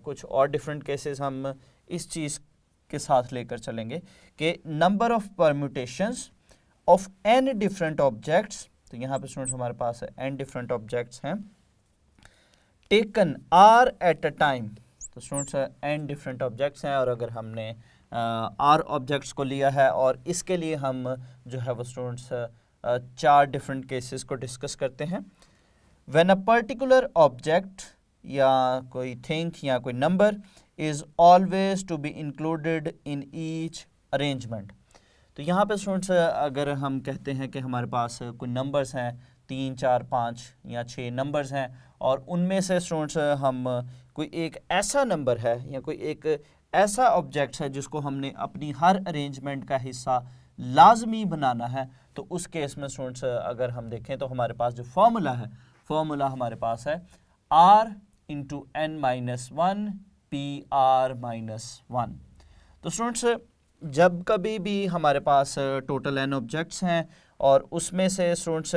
कुछ और डिफरेंट केसेस हम इस चीज़ के साथ लेकर चलेंगे कि number of permutations of n different objects. तो यहाँ पे स्टूडेंट्स हमारे पास एन डिफरेंट ऑब्जेक्ट्स हैं, taken r at a time. तो स्टूडेंट्स एन डिफरेंट ऑब्जेक्ट्स हैं और अगर हमने आर ऑब्जेक्ट्स को लिया है और इसके लिए हम जो है वो स्टूडेंट्स 4 डिफरेंट केसेस को डिस्कस करते हैं। व्हेन अ पर्टिकुलर ऑब्जेक्ट या कोई थिंग या कोई number is always to be included in each arrangement. तो यहाँ पे स्टूडेंट्स अगर हम कहते हैं कि हमारे पास कोई नंबर्स हैं 3, 4, 5 या 6 नंबर्स हैं और उनमें से स्टूडेंट्स हम कोई एक ऐसा नंबर है या कोई एक ऐसा ऑब्जेक्ट है जिसको हमने अपनी हर अरेंजमेंट का हिस्सा लाजमी बनाना है, तो उस केस में स्टूडेंट्स अगर हम देखें तो हमारे पास जो फॉर्मूला है, फॉर्मूला हमारे पास है r into n minus 1 PR-1। तो स्टूडेंट्स जब कभी भी हमारे पास टोटल n ऑब्जेक्ट्स हैं और उसमें से स्टूडेंट्स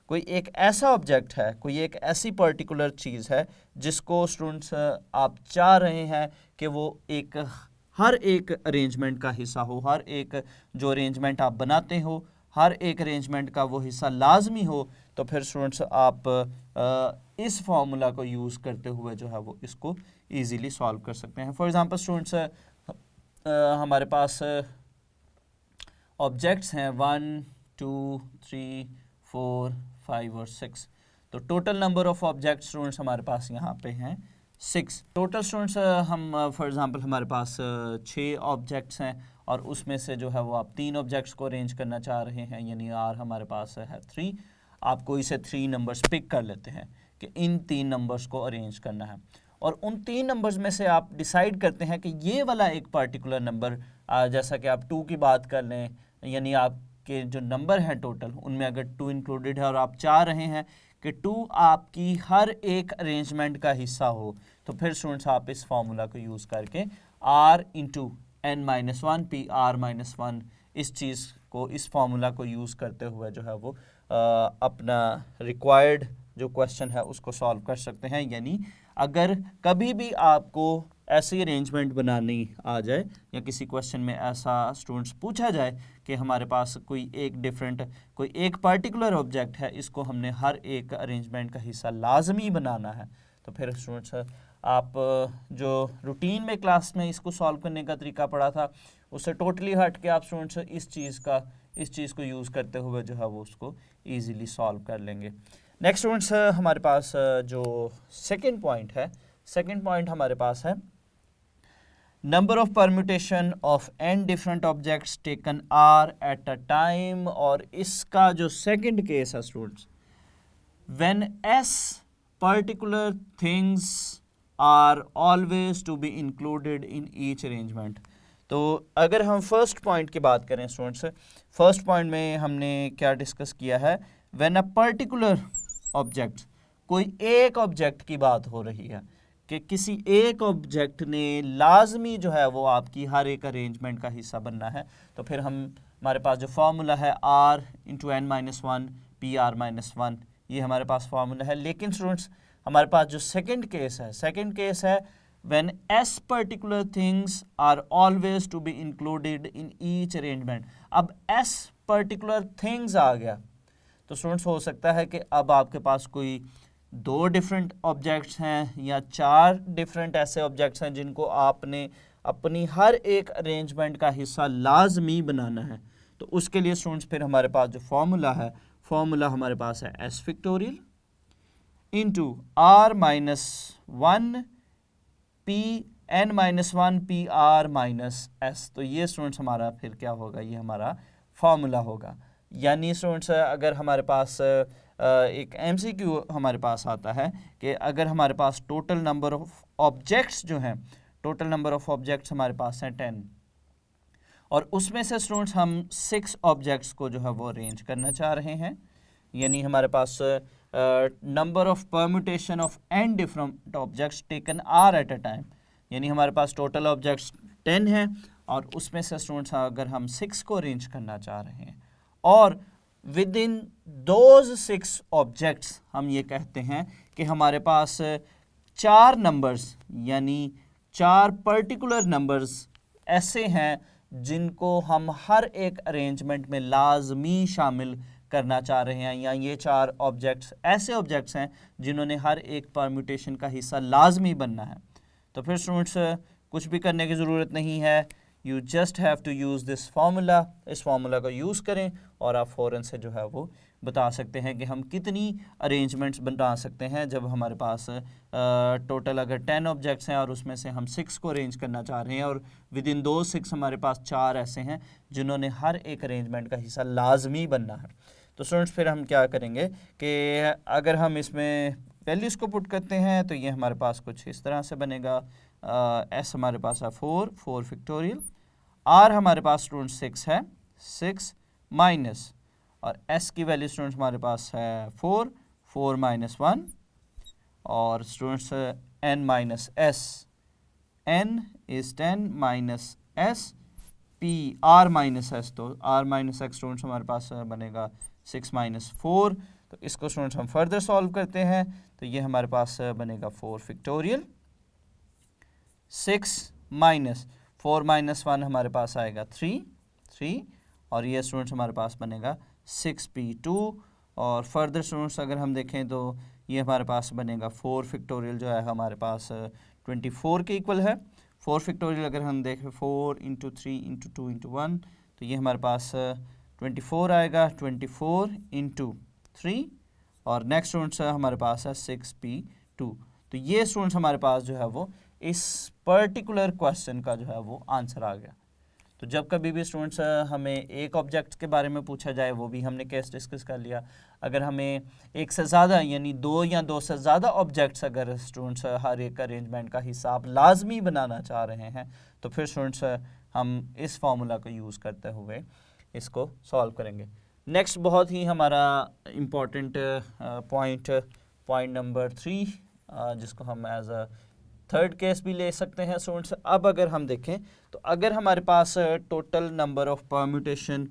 कोई एक ऐसा ऑब्जेक्ट है, कोई एक ऐसी पर्टिकुलर चीज़ है जिसको स्टूडेंट्स आप चाह रहे हैं कि वो एक हर एक अरेंजमेंट का हिस्सा हो, हर एक जो अरेंजमेंट आप बनाते हो हर एक अरेंजमेंट का वो हिस्सा लाजमी हो, तो फिर स्टूडेंट्स आप इस फार्मूला को यूज़ करते हुए जो है वो इसको ईजीली सॉल्व कर सकते हैं। फॉर एग्जांपल स्टूडेंट्स हमारे पास ऑब्जेक्ट्स हैं 1, 2, 3, 4, 5 और 6। तो total number of object students हमारे पास यहाँ पे हैं 6 टोटल। स्टूडेंट्स हम फॉर एग्जांपल हमारे पास 6 ऑब्जेक्ट्स हैं और उसमें से जो है वो आप 3 ऑब्जेक्ट्स को अरेंज करना चाह रहे हैं, यानी आर हमारे पास है 3। आप कोई से 3 नंबर्स पिक कर लेते हैं कि इन 3 नंबर्स को अरेंज करना है और उन 3 नंबर्स में से आप डिसाइड करते हैं कि ये वाला एक पर्टिकुलर नंबर, जैसा कि आप 2 की बात कर लें, यानी आपके जो नंबर हैं टोटल उनमें अगर 2 इंक्लूडेड है और आप चाह रहे हैं कि 2 आपकी हर एक अरेंजमेंट का हिस्सा हो, तो फिर स्टूडेंट्स आप इस फार्मूला को यूज़ करके r इंटू n-1 PR-1 इस चीज़ को, इस फार्मूला को यूज़ करते हुए जो है वो अपना रिक्वायर्ड जो क्वेश्चन है उसको सॉल्व कर सकते हैं। यानी अगर कभी भी आपको ऐसी अरेंजमेंट बनानी आ जाए या किसी क्वेश्चन में ऐसा स्टूडेंट्स पूछा जाए कि हमारे पास कोई एक पर्टिकुलर ऑब्जेक्ट है, इसको हमने हर एक अरेंजमेंट का हिस्सा लाजमी बनाना है, तो फिर स्टूडेंट्स आप जो रूटीन में क्लास में इसको सॉल्व करने का तरीका पढ़ा था उससे टोटली हट के आप स्टूडेंट्स इस चीज़ को यूज़ करते हुए जो है वो उसको ईजीली सॉल्व कर लेंगे। नेक्स्ट स्टूडेंट्स हमारे पास जो सेकंड पॉइंट है, सेकंड पॉइंट हमारे पास है number of permutation of n different objects taken r at a time. और इसका जो सेकंड केस है students, when s particular things are always to be included in each arrangement. तो अगर हम फर्स्ट पॉइंट की बात करें स्टूडेंट्स, फर्स्ट पॉइंट में हमने क्या डिस्कस किया है, व्हेन अ पर्टिकुलर ऑब्जेक्ट, कोई एक ऑब्जेक्ट की बात हो रही है कि किसी एक ऑब्जेक्ट ने लाजमी जो है वो आपकी हर एक अरेंजमेंट का हिस्सा बनना है, तो फिर हमारे पास जो फार्मूला है r इंटू n-1 PR-1, ये हमारे पास फार्मूला है। लेकिन स्टूडेंट्स हमारे पास जो सेकंड केस है when s particular things are always to be included in each arrangement। अब s particular things आ गया तो स्टूडेंट्स हो सकता है कि अब आपके पास कोई 2 डिफरेंट ऑब्जेक्ट्स हैं या 4 डिफरेंट ऐसे ऑब्जेक्ट्स हैं जिनको आपने अपनी हर एक अरेंजमेंट का हिस्सा लाजमी बनाना है। तो उसके लिए स्टूडेंट्स फिर हमारे पास जो फार्मूला है, फार्मूला हमारे पास है s factorial into r-1 n-1 PR-s। तो ये स्टूडेंट्स हमारा फिर क्या होगा, ये हमारा फार्मूला होगा। यानी स्टूडेंट्स अगर हमारे पास एक MCQ हमारे पास आता है कि अगर हमारे पास टोटल नंबर ऑफ ऑब्जेक्ट्स जो हैं, टोटल नंबर ऑफ ऑब्जेक्ट्स हमारे पास हैं 10 और उसमें से स्टूडेंट्स हम 6 ऑब्जेक्ट्स को जो है वो अरेंज करना चाह रहे हैं, यानी हमारे पास number of permutation of n different objects taken r at a time, यानी हमारे पास टोटल ऑब्जेक्ट्स 10 हैं और उसमें से स्टूडेंट्स अगर हम 6 को अरेंज करना चाह रहे हैं और विद इन दोज 6 ऑब्जेक्ट्स हम ये कहते हैं कि हमारे पास 4 नंबर्स यानी 4 पर्टिकुलर नंबर्स ऐसे हैं जिनको हम हर एक अरेंजमेंट में लाजमी शामिल करना चाह रहे हैं, या ये 4 ऑब्जेक्ट्स ऐसे ऑब्जेक्ट्स हैं जिन्होंने हर एक परम्यूटेशन का हिस्सा लाजमी बनना है। तो फिर स्टूडेंट्स कुछ भी करने की ज़रूरत नहीं है, you just have to use this formula. इस फार्मूला को यूज़ करें और आप फ़ौरन से जो है वो बता सकते हैं कि हम कितनी अरेंजमेंट्स बना सकते हैं जब हमारे पास टोटल अगर 10 ऑब्जेक्ट्स हैं और उसमें से हम 6 को अरेंज करना चाह रहे हैं और विद इन दो 6 हमारे पास 4 ऐसे हैं जिन्होंने हर एक अरेंजमेंट का हिस्सा लाजमी बनना है। तो स्टूडेंट्स फिर हम क्या करेंगे कि अगर हम इसमें वैल्यूज़ को पुट करते हैं तो ये हमारे पास कुछ इस तरह से बनेगा। एस हमारे पास है 4 फैक्टोरियल, आर हमारे पास स्टूडेंट 6 है, 6 माइनस, और एस की वैल्यू स्टूडेंट्स हमारे पास है 4 माइनस 1, और students n minus s, n is 10 minus s P r minus s, तो आर माइनस एक्स स्टूडेंट्स हमारे पास बनेगा 6 माइनस 4। तो इसको स्टूडेंट्स हम फर्दर सॉल्व करते हैं तो ये हमारे पास बनेगा 4 फैक्टोरियल, 6 माइनस 4 माइनस 1 हमारे पास आएगा 3, और ये स्टूडेंट्स हमारे पास बनेगा 6p2, और फर्दर स्टूडेंट्स अगर हम देखें तो ये हमारे पास बनेगा 4 फैक्टोरियल जो है हमारे पास 24 के इक्वल है। 4 फैक्टोरियल अगर हम देखें 4 इंटू 3 इंटू 2 इंटू 1 तो ये हमारे पास 24 आएगा, 24 इंटू 3, और नेक्स्ट स्टूडेंट्स हमारे पास है 6p2। तो ये स्टूडेंट्स हमारे पास जो है वो इस पर्टिकुलर क्वेश्चन का जो है वो आंसर आ गया। तो जब कभी भी स्टूडेंट्स हमें एक ऑब्जेक्ट के बारे में पूछा जाए, वो भी हमने केस डिस्कस कर लिया, अगर हमें एक से ज़्यादा यानी 2 या 2 से ज़्यादा ऑब्जेक्ट्स अगर स्टूडेंट्स हर एक अरेंजमेंट का हिस्सा आप लाजमी बनाना चाह रहे हैं तो फिर स्टूडेंट्स हम इस फार्मूला को यूज़ करते हुए इसको सॉल्व करेंगे। नेक्स्ट बहुत ही हमारा इम्पॉर्टेंट पॉइंट नंबर 3 जिसको हम एज अ थर्ड केस भी ले सकते हैं स्टूडेंट्स। अब अगर हम देखें तो अगर हमारे पास total number of permutation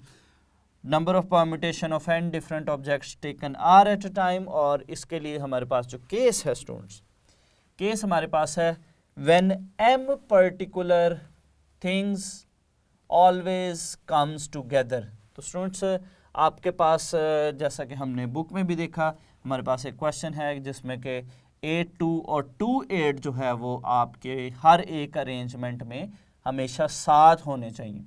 of n different objects taken r at a time, और इसके लिए हमारे पास जो केस है स्टूडेंट्स, केस हमारे पास है when m particular things always comes together. तो स्टूडेंट्स आपके पास जैसा कि हमने बुक में भी देखा, हमारे पास एक क्वेश्चन है जिसमें कि 8 2 और 2 8 जो है वो आपके हर एक अरेंजमेंट में हमेशा साथ होने चाहिए,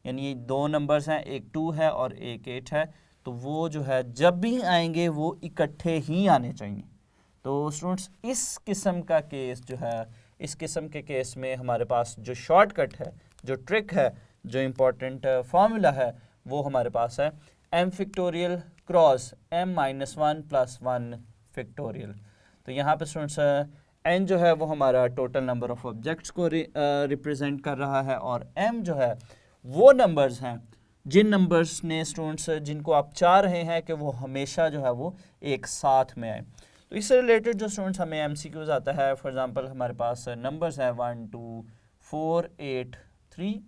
यानी 2 नंबर्स हैं, एक 2 है और एक 8 है, तो वो जो है जब भी आएंगे वो इकट्ठे ही आने चाहिए। तो स्टूडेंट्स इस किस्म का केस जो है, इस किस्म के केस में हमारे पास जो शॉर्टकट है, जो ट्रिक है, जो इम्पोर्टेंट फार्मूला है वो हमारे पास है m factorial cross m minus 1 plus 1 factorial. तो यहाँ पे स्टूडेंट्स n जो है वो हमारा टोटल नंबर ऑफ ऑब्जेक्ट्स को रिप्रेजेंट कर रहा है, और m जो है वो नंबर्स हैं जिन नंबर्स ने स्टूडेंट्स जिनको आप चाह रहे हैं कि वो हमेशा जो है वो एक साथ में आए। तो इससे रिलेटेड जो स्टूडेंट्स हमें MCQs आता है, फॉर एग्जांपल हमारे पास नंबर्स है 1 2 4 8 3,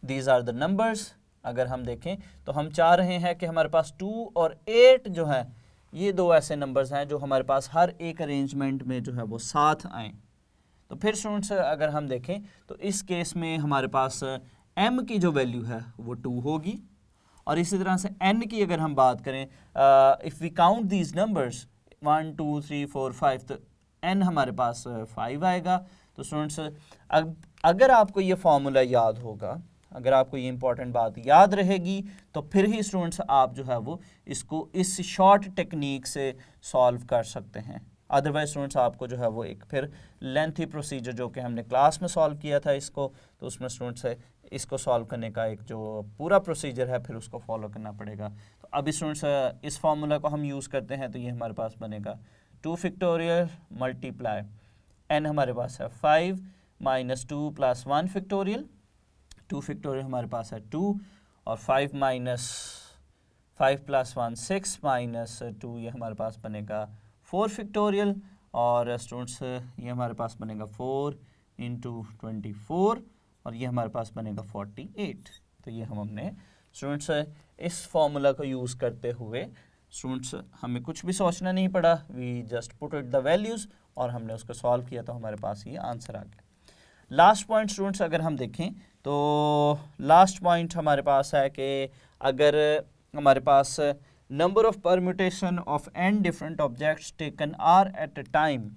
दीज आर द नंबर्स। अगर हम देखें तो हम चाह रहे हैं कि हमारे पास 2 और 8 जो है ये 2 ऐसे नंबर्स हैं जो हमारे पास हर एक अरेंजमेंट में जो है वो साथ आएँ। तो फिर स्टूडेंट्स अगर हम देखें तो इस केस में हमारे पास m की जो वैल्यू है वो 2 होगी, और इसी तरह से n की अगर हम बात करें, if we count these numbers 1 2 3 4 5 तो n हमारे पास 5 आएगा। तो स्टूडेंट्स अगर आपको ये फार्मूला याद होगा, अगर आपको ये इंपॉर्टेंट बात याद रहेगी तो फिर ही स्टूडेंट्स आप जो है वो इसको इस शॉर्ट टेक्निक से सॉल्व कर सकते हैं। अदरवाइज स्टूडेंट्स आपको जो है वो एक फिर लेंथी प्रोसीजर जो कि हमने क्लास में सॉल्व किया था इसको, तो उसमें स्टूडेंट्स इसको सॉल्व करने का एक जो पूरा प्रोसीजर है फिर उसको फॉलो करना पड़ेगा। तो अभी स्टूडेंट्स इस फार्मूला को हम यूज़ करते हैं तो ये हमारे पास बनेगा 2 फैक्टोरियल मल्टीप्लाई n हमारे पास है 5 माइनस 2 प्लस 1 फैक्टोरियल, 2 फैक्टोरियल हमारे पास है 2, और 5 माइनस 5 + 1 6 - 2 ये हमारे पास बनेगा 4 फैक्टोरियल, और स्टूडेंट्स ये हमारे पास बनेगा 4 × 24, और ये हमारे पास बनेगा 48। तो ये हमने स्टूडेंट्स इस फॉर्मूला को यूज़ करते हुए स्टूडेंट्स हमें कुछ भी सोचना नहीं पड़ा, we just put it the values और हमने उसको सॉल्व किया तो हमारे पास ये आंसर आ गया। लास्ट पॉइंट स्टूडेंट्स अगर हम देखें तो लास्ट पॉइंट हमारे पास है कि अगर हमारे पास number of permutation of n different objects taken r at a time,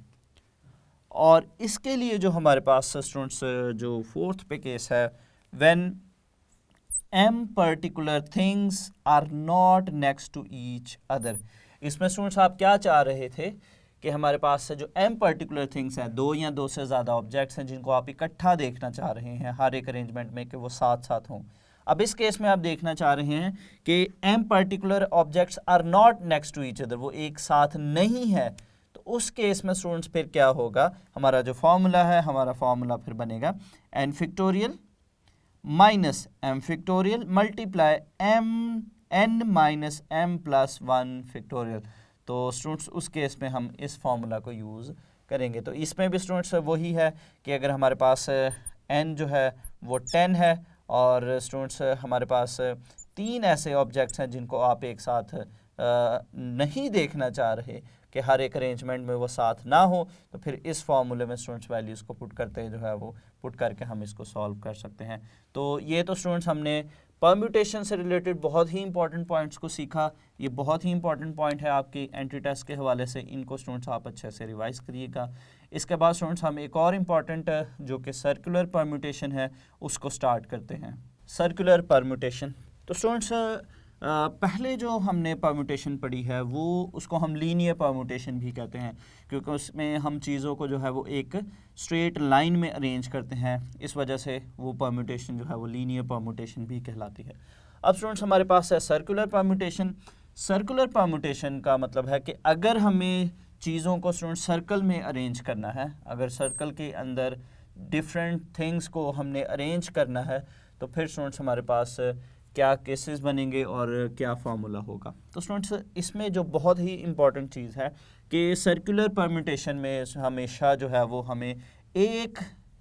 और इसके लिए जो हमारे पास स्टूडेंट्स जो फोर्थ पे केस है, when m particular things are not next to each other. इसमें स्टूडेंट्स आप क्या चाह रहे थे कि हमारे पास से जो m पर्टिकुलर थिंग्स हैं, दो या दो से ज़्यादा ऑब्जेक्ट्स हैं जिनको आप इकट्ठा देखना चाह रहे हैं हर एक अरेंजमेंट में कि वो साथ साथ हों। अब इस केस में आप देखना चाह रहे हैं कि m particular objects are not next to each other, वो एक साथ नहीं है। तो उस केस में स्टूडेंट्स फिर क्या होगा, हमारा जो फॉर्मूला है, हमारा फॉर्मूला फिर बनेगा n factorial minus m factorial multiply n minus m + 1 factorial. तो स्टूडेंट्स उस केस में हम इस फॉर्मूला को यूज़ करेंगे। तो इसमें भी स्टूडेंट्स वही है कि अगर हमारे पास n जो है वो 10 है, और स्टूडेंट्स हमारे पास 3 ऐसे ऑब्जेक्ट्स हैं जिनको आप एक साथ नहीं देखना चाह रहे कि हर एक अरेंजमेंट में वो साथ ना हो, तो फिर इस फॉर्मूले में स्टूडेंट्स वैल्यूज़ को पुट करते हैं, जो है वो पुट करके हम इसको सॉल्व कर सकते हैं। तो ये तो स्टूडेंट्स हमने परम्यूटेशन से रिलेटेड बहुत ही इंपॉर्टेंट पॉइंट्स को सीखा। ये बहुत ही इंपॉर्टेंट पॉइंट है आपकी एंट्री टेस्ट के हवाले से, इनको स्टूडेंट्स आप अच्छे से रिवाइज करिएगा। इसके बाद स्टूडेंट्स हम एक और इम्पॉर्टेंट जो कि सर्कुलर परम्यूटेशन है उसको स्टार्ट करते हैं। सर्कुलर परम्यूटेशन, तो स्टूडेंट्स पहले जो हमने परम्यूटेशन पढ़ी है वो उसको हम लीनियर परम्यूटेशन भी कहते हैं, क्योंकि उसमें हम चीज़ों को जो है वो एक स्ट्रेट लाइन में अरेंज करते हैं, इस वजह से वो परम्यूटेशन जो है वो लीनियर परम्यूटेशन भी कहलाती है। अब स्टूडेंट्स हमारे पास है सर्कुलर परम्यूटेशन। सर्कुलर परम्यूटेशन का मतलब है कि अगर हमें चीज़ों को स्टूडेंट सर्कल में अरेंज करना है, अगर सर्कल के अंदर डिफरेंट थिंग्स को हमने अरेंज करना है, तो फिर स्टूडेंट्स हमारे पास क्या केसेस बनेंगे और क्या फार्मूला होगा। तो स्टूडेंट्स इसमें जो बहुत ही इम्पॉर्टेंट चीज़ है कि सर्कुलर परम्यूटेशन में हमेशा जो है वो हमें एक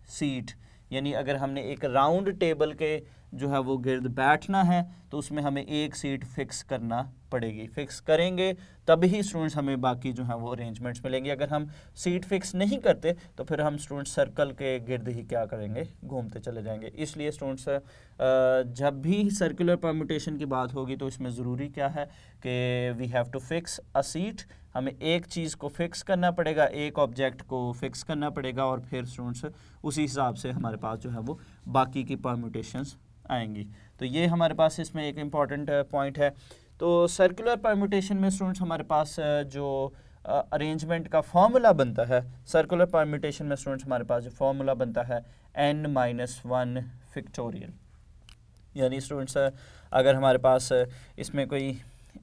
सीट, यानी अगर हमने एक राउंड टेबल के जो है वो गिर्द बैठना है तो उसमें हमें एक सीट फिक्स करना पड़ेगी। फिक्स करेंगे तभी स्टूडेंट्स हमें बाकी जो है वो अरेंजमेंट्स मिलेंगे। अगर हम सीट फिक्स नहीं करते तो फिर हम स्टूडेंट्स सर्कल के गिर्द ही क्या करेंगे, घूमते चले जाएंगे। इसलिए स्टूडेंट्स जब भी सर्कुलर परम्यूटेशन की बात होगी तो इसमें ज़रूरी क्या है कि we have to fix a seat, हमें एक चीज़ को फिक्स करना पड़ेगा, एक ऑब्जेक्ट को फिक्स करना पड़ेगा, और फिर स्टूडेंट्स उसी हिसाब से हमारे पास जो है वो बाकी की परम्यूटेशंस आएंगी। तो ये हमारे पास इसमें एक इम्पॉर्टेंट पॉइंट है। तो सर्कुलर परम्यूटेशन में स्टूडेंट्स हमारे पास जो अरेंजमेंट का फॉर्मूला बनता है, सर्कुलर परम्यूटेशन में स्टूडेंट्स हमारे पास जो फॉर्मूला बनता है n-1 फैक्टोरियल। यानी स्टूडेंट्स अगर हमारे पास इसमें कोई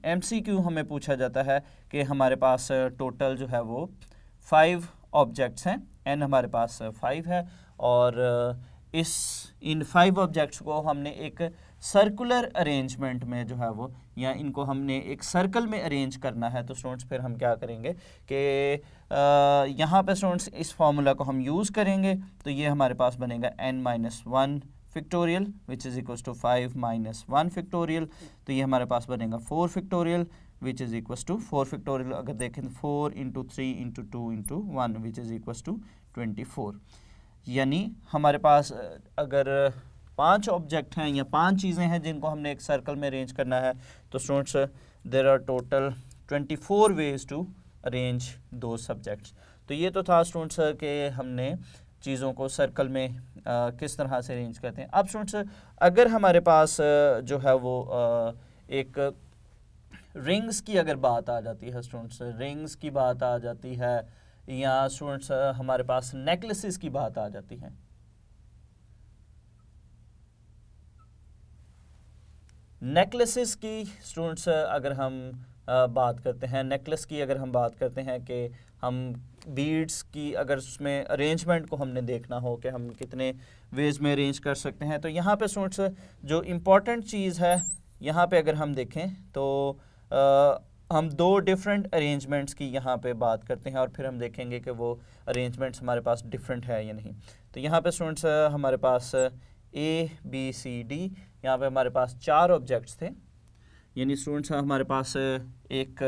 MCQ हमें पूछा जाता है कि हमारे पास टोटल जो है वो 5 ऑब्जेक्ट्स हैं, n हमारे पास 5 है, और इन 5 ऑब्जेक्ट्स को हमने एक सर्कुलर अरेंजमेंट में जो है वो, या इनको हमने एक सर्कल में अरेंज करना है, तो स्टूडेंट्स फिर हम क्या करेंगे कि यहाँ पे स्टूडेंट्स इस फार्मूला को हम यूज़ करेंगे। तो ये हमारे पास बनेगा n-1 factorial which is equals to 5 - 1 factorial. तो ये हमारे पास बनेगा 4 factorial which is equals to 4 factorial. अगर देखें तो 4 × 3 × 2 × 1 विच इज़ इक्वल्स टू 24। यानी हमारे पास अगर 5 ऑब्जेक्ट हैं या 5 चीज़ें हैं जिनको हमने एक सर्कल में अरेंज करना है, तो students there are total 24 ways to arrange दो सब्जेक्ट्स। तो ये तो था स्टूडेंट्स कि हमने चीज़ों को सर्कल में किस तरह से अरेंज करते हैं। अब स्टूडेंट्स अगर हमारे पास जो है वो एक रिंग्स की अगर बात आ जाती है, स्टूडेंट्स रिंग्स की बात आ जाती है, या स्टूडेंट्स हमारे पास नेकलेसेस की बात आ जाती है। नेकलेसेस की स्टूडेंट्स अगर हम बात करते हैं, नेकलेस की अगर हम बात करते हैं कि हम बीड्स की अगर उसमें अरेंजमेंट को हमने देखना हो कि हम कितने वेज में अरेंज कर सकते हैं, तो यहाँ पे स्टूडेंट्स जो इम्पोर्टेंट चीज़ है यहाँ पे अगर हम देखें तो हम दो डिफरेंट अरेंजमेंट्स की यहाँ पे बात करते हैं और फिर हम देखेंगे कि वो अरेंजमेंट्स हमारे पास डिफरेंट है या नहीं। तो यहाँ पे स्टूडेंट्स हमारे पास ABCD, यहाँ पे हमारे पास 4 ऑब्जेक्ट्स थे, यानी स्टूडेंट्स हमारे पास एक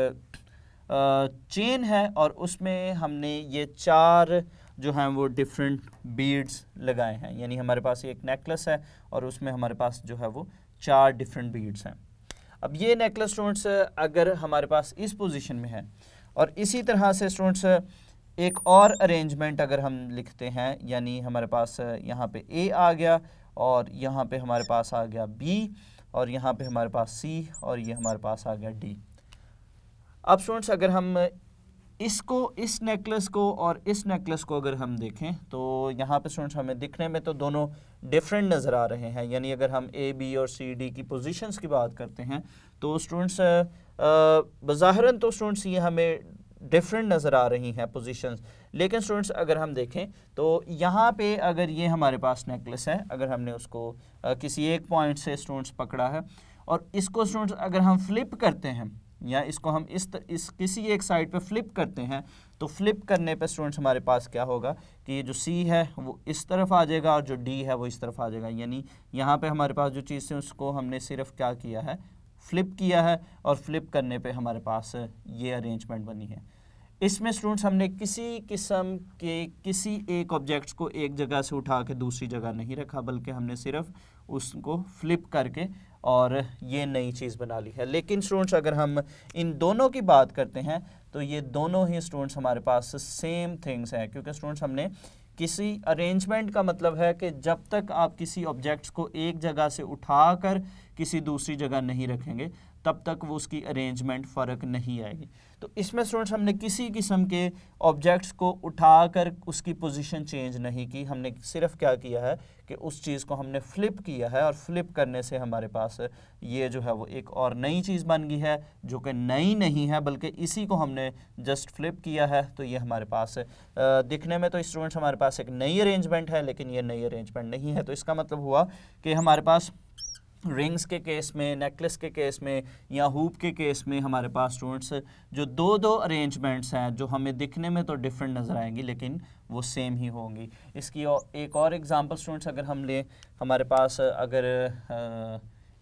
चेन है और उसमें हमने ये 4 जो हैं वो डिफरेंट बीड्स लगाए हैं, यानी हमारे पास एक नेकलेस है और उसमें हमारे पास जो है वो 4 डिफरेंट बीड्स हैं। अब ये नेकलेस स्टूडेंट्स अगर हमारे पास इस पोजीशन में है और इसी तरह से स्टूडेंट्स एक और अरेंजमेंट अगर हम लिखते हैं, यानी हमारे पास यहाँ पे A आ गया और यहाँ पे हमारे पास आ गया B और यहाँ पे हमारे पास C और ये हमारे पास आ गया D। अब स्टूडेंट्स अगर हम इसको, इस नेकलेस को और इस नेकलेस को अगर हम देखें तो यहाँ पे स्टूडेंट्स हमें दिखने में तो दोनों डिफरेंट नज़र आ रहे हैं, यानी अगर हम A, B और C, D की पोजीशंस की बात करते हैं तो स्टूडेंट्स बज़ाहिरन तो स्टूडेंट्स ये हमें डिफरेंट नज़र आ रही हैं पोजीशंस, लेकिन स्टूडेंट्स अगर हम देखें तो यहाँ पे अगर ये हमारे पास नेकलेस है, अगर हमने उसको किसी एक पॉइंट से स्टूडेंट्स पकड़ा है और इसको स्टूडेंट्स अगर हम फ्लिप करते हैं या इसको हम इस किसी एक साइड पे फ्लिप करते हैं तो फ्लिप करने पे स्टूडेंट्स हमारे पास क्या होगा कि ये जो C है वो इस तरफ आ जाएगा और जो D है वो इस तरफ आ जाएगा, यानी यहाँ पे हमारे पास जो चीज़ है उसको हमने सिर्फ क्या किया है, फ्लिप किया है और फ्लिप करने पे हमारे पास ये अरेंजमेंट बनी है। इसमें स्टूडेंट्स हमने किसी किस्म के किसी एक ऑब्जेक्ट्स को एक जगह से उठा के दूसरी जगह नहीं रखा, बल्कि हमने सिर्फ उसको फ्लिप करके और ये नई चीज़ बना ली है। लेकिन स्टूडेंट्स अगर हम इन दोनों की बात करते हैं तो ये दोनों ही स्टूडेंट्स हमारे पास सेम थिंग्स हैं, क्योंकि स्टूडेंट्स हमने किसी अरेंजमेंट का मतलब है कि जब तक आप किसी ऑब्जेक्ट्स को एक जगह से उठाकर किसी दूसरी जगह नहीं रखेंगे तब तक वो उसकी अरेंजमेंट फ़र्क नहीं आएगी। तो इसमें स्टूडेंट्स हमने किसी किस्म के ऑब्जेक्ट्स को उठाकर उसकी पोजीशन चेंज नहीं की, हमने सिर्फ क्या किया है कि उस चीज़ को हमने फ्लिप किया है और फ्लिप करने से हमारे पास ये जो है वो एक और नई चीज़ बन गई है, जो कि नई नहीं है बल्कि इसी को हमने जस्ट फ्लिप किया है। तो ये हमारे पास दिखने में तो स्टूडेंट्स हमारे पास एक नई अरेंजमेंट है, लेकिन ये नई अरेंजमेंट नहीं है। तो इसका मतलब हुआ कि हमारे पास रिंग्स के केस में, नेकलेस के केस में या हूप के केस में हमारे पास स्टूडेंट्स जो दो अरेंजमेंट्स हैं जो हमें दिखने में तो डिफरेंट नज़र आएंगी लेकिन वो सेम ही होंगी। इसकी एक और एग्जांपल स्टूडेंट्स अगर हम लें, हमारे पास अगर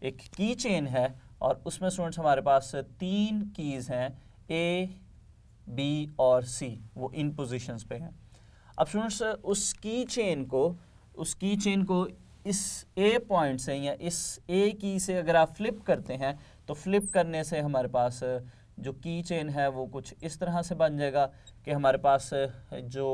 एक की चेन है और उसमें स्टूडेंट्स हमारे पास 3 कीज़ हैं A, B और C, वो इन पोजीशंस पे हैं। अब स्टूडेंट्स उस की चेन को इस A पॉइंट से या इस A की से अगर आप फ्लिप करते हैं तो फ्लिप करने से हमारे पास जो की चेन है वो कुछ इस तरह से बन जाएगा कि हमारे पास जो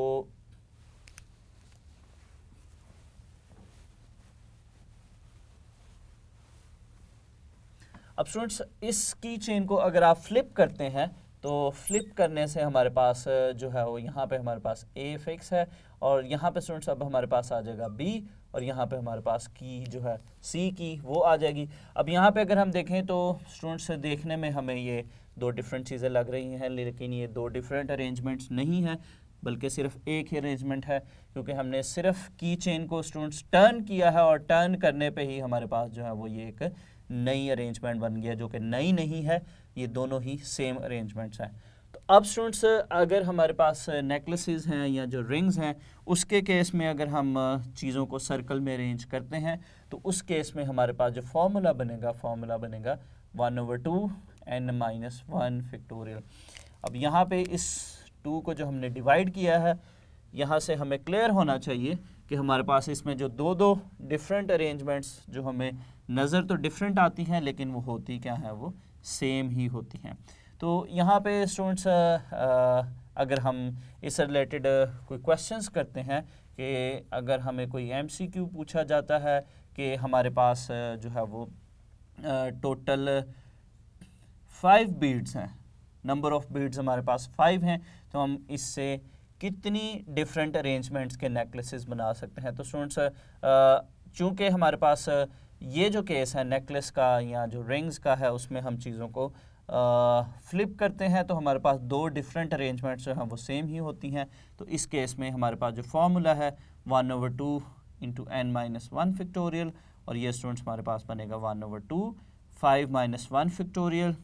अब स्टूडेंट्स इस की चेन को अगर आप फ्लिप करते हैं तो फ्लिप करने से हमारे पास जो है वो यहाँ पे हमारे पास A फिक्स है और यहाँ पे स्टूडेंट्स अब हमारे पास आ जाएगा B और यहाँ पे हमारे पास की जो है C की वो आ जाएगी। अब यहाँ पे अगर हम देखें तो स्टूडेंट्स देखने में हमें ये 2 डिफरेंट चीज़ें लग रही हैं, लेकिन ये 2 डिफरेंट अरेंजमेंट्स नहीं हैं बल्कि सिर्फ एक ही अरेंजमेंट है, क्योंकि हमने सिर्फ की चेन को स्टूडेंट्स टर्न किया है और टर्न करने पे ही हमारे पास जो है वो ये एक नई अरेंजमेंट बन गया, जो कि नई नहीं है, ये दोनों ही सेम अरेंजमेंट्स हैं। तो अब स्टूडेंट्स अगर हमारे पास नेकलेसेस हैं या जो रिंग्स हैं उसके केस में अगर हम चीज़ों को सर्कल में अरेंज करते हैं तो उस केस में हमारे पास जो फॉर्मूला बनेगा 1/2 n-1 फैक्टोरियल। अब यहाँ पे इस 2 को जो हमने डिवाइड किया है, यहाँ से हमें क्लियर होना चाहिए कि हमारे पास इसमें जो दो डिफरेंट अरेंजमेंट्स जो हमें नज़र तो डिफरेंट आती हैं लेकिन वो होती क्या है, वो सेम ही होती हैं। तो यहाँ पे स्टूडेंट्स अगर हम इससे रिलेटेड कोई क्वेश्चंस करते हैं कि अगर हमें कोई MCQ पूछा जाता है कि हमारे पास जो है वो टोटल 5 बीड्स हैं, नंबर ऑफ़ बीड्स हमारे पास 5 हैं, तो हम इससे कितनी डिफरेंट अरेंजमेंट्स के नेकलेसेस बना सकते हैं। तो स्टूडेंट्स चूँकि हमारे पास ये जो केस है नेकलेस का या जो रिंग्स का है उसमें हम चीज़ों को फ्लिप करते हैं तो हमारे पास 2 डिफरेंट अरेंजमेंट्स जो हैं वो सेम ही होती हैं। तो इस केस में हमारे पास जो फॉर्मूला है 1/2 × n-1 फैक्टोरियल और ये स्टूडेंट्स हमारे पास बनेगा 1/2 5 minus 1 factorial,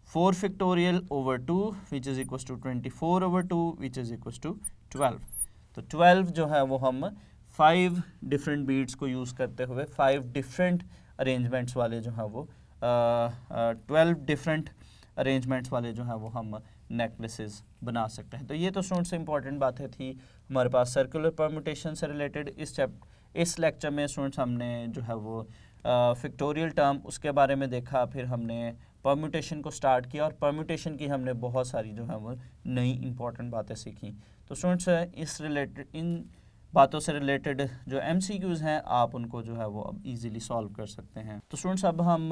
4 factorial over 2 which is equals to 24 over 2 which is equals to 12. तो 12 जो है वो हम 5 डिफरेंट बीट्स को यूज़ करते हुए 5 डिफरेंट अरेंजमेंट्स वाले जो है वो 12 डिफरेंट अरेंजमेंट्स वाले जो है वो हम नेकलेसेस बना सकते हैं। तो ये तो स्टूडेंट्स इंपॉर्टेंट बातें थी हमारे पास सर्कुलर परम्यूटेशन से रिलेटेड। इस लेक्चर में स्टूडेंट्स हमने जो है वो फैक्टोरियल टर्म उसके बारे में देखा, फिर हमने परम्यूटेशन को स्टार्ट किया और परम्यूटेशन की हमने बहुत सारी जो है वो नई इंपॉर्टेंट बातें सीखी। तो स्टूडेंट्स इन बातों से रिलेटेड जो MCQs हैं आप उनको जो है वो अब इजीली सॉल्व कर सकते हैं। तो स्टूडेंट्स अब हम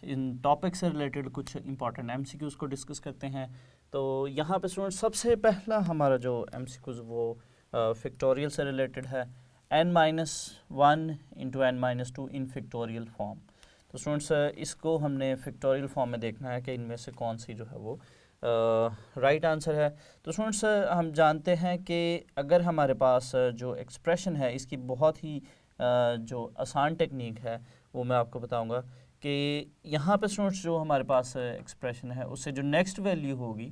इन टॉपिक से रिलेटेड कुछ इंपॉर्टेंट MCQs को डिस्कस करते हैं। तो यहाँ पे स्टूडेंट्स सबसे पहला हमारा जो MCQs वो फैक्टोरियल से रिलेटेड है, n-1 इंटू n-2 इन फैक्टोरियल फॉर्म। तो स्टूडेंट्स इसको हमने फैक्टोरियल फॉर्म में देखना है कि इनमें से कौन सी जो है वो राइट आंसर है। तो स्टूडेंट्स हम जानते हैं कि अगर हमारे पास जो एक्सप्रेशन है इसकी बहुत ही जो आसान टेक्निक है वो मैं आपको बताऊंगा कि यहाँ पे स्टूडेंट्स जो हमारे पास एक्सप्रेशन है उससे जो नेक्स्ट वैल्यू होगी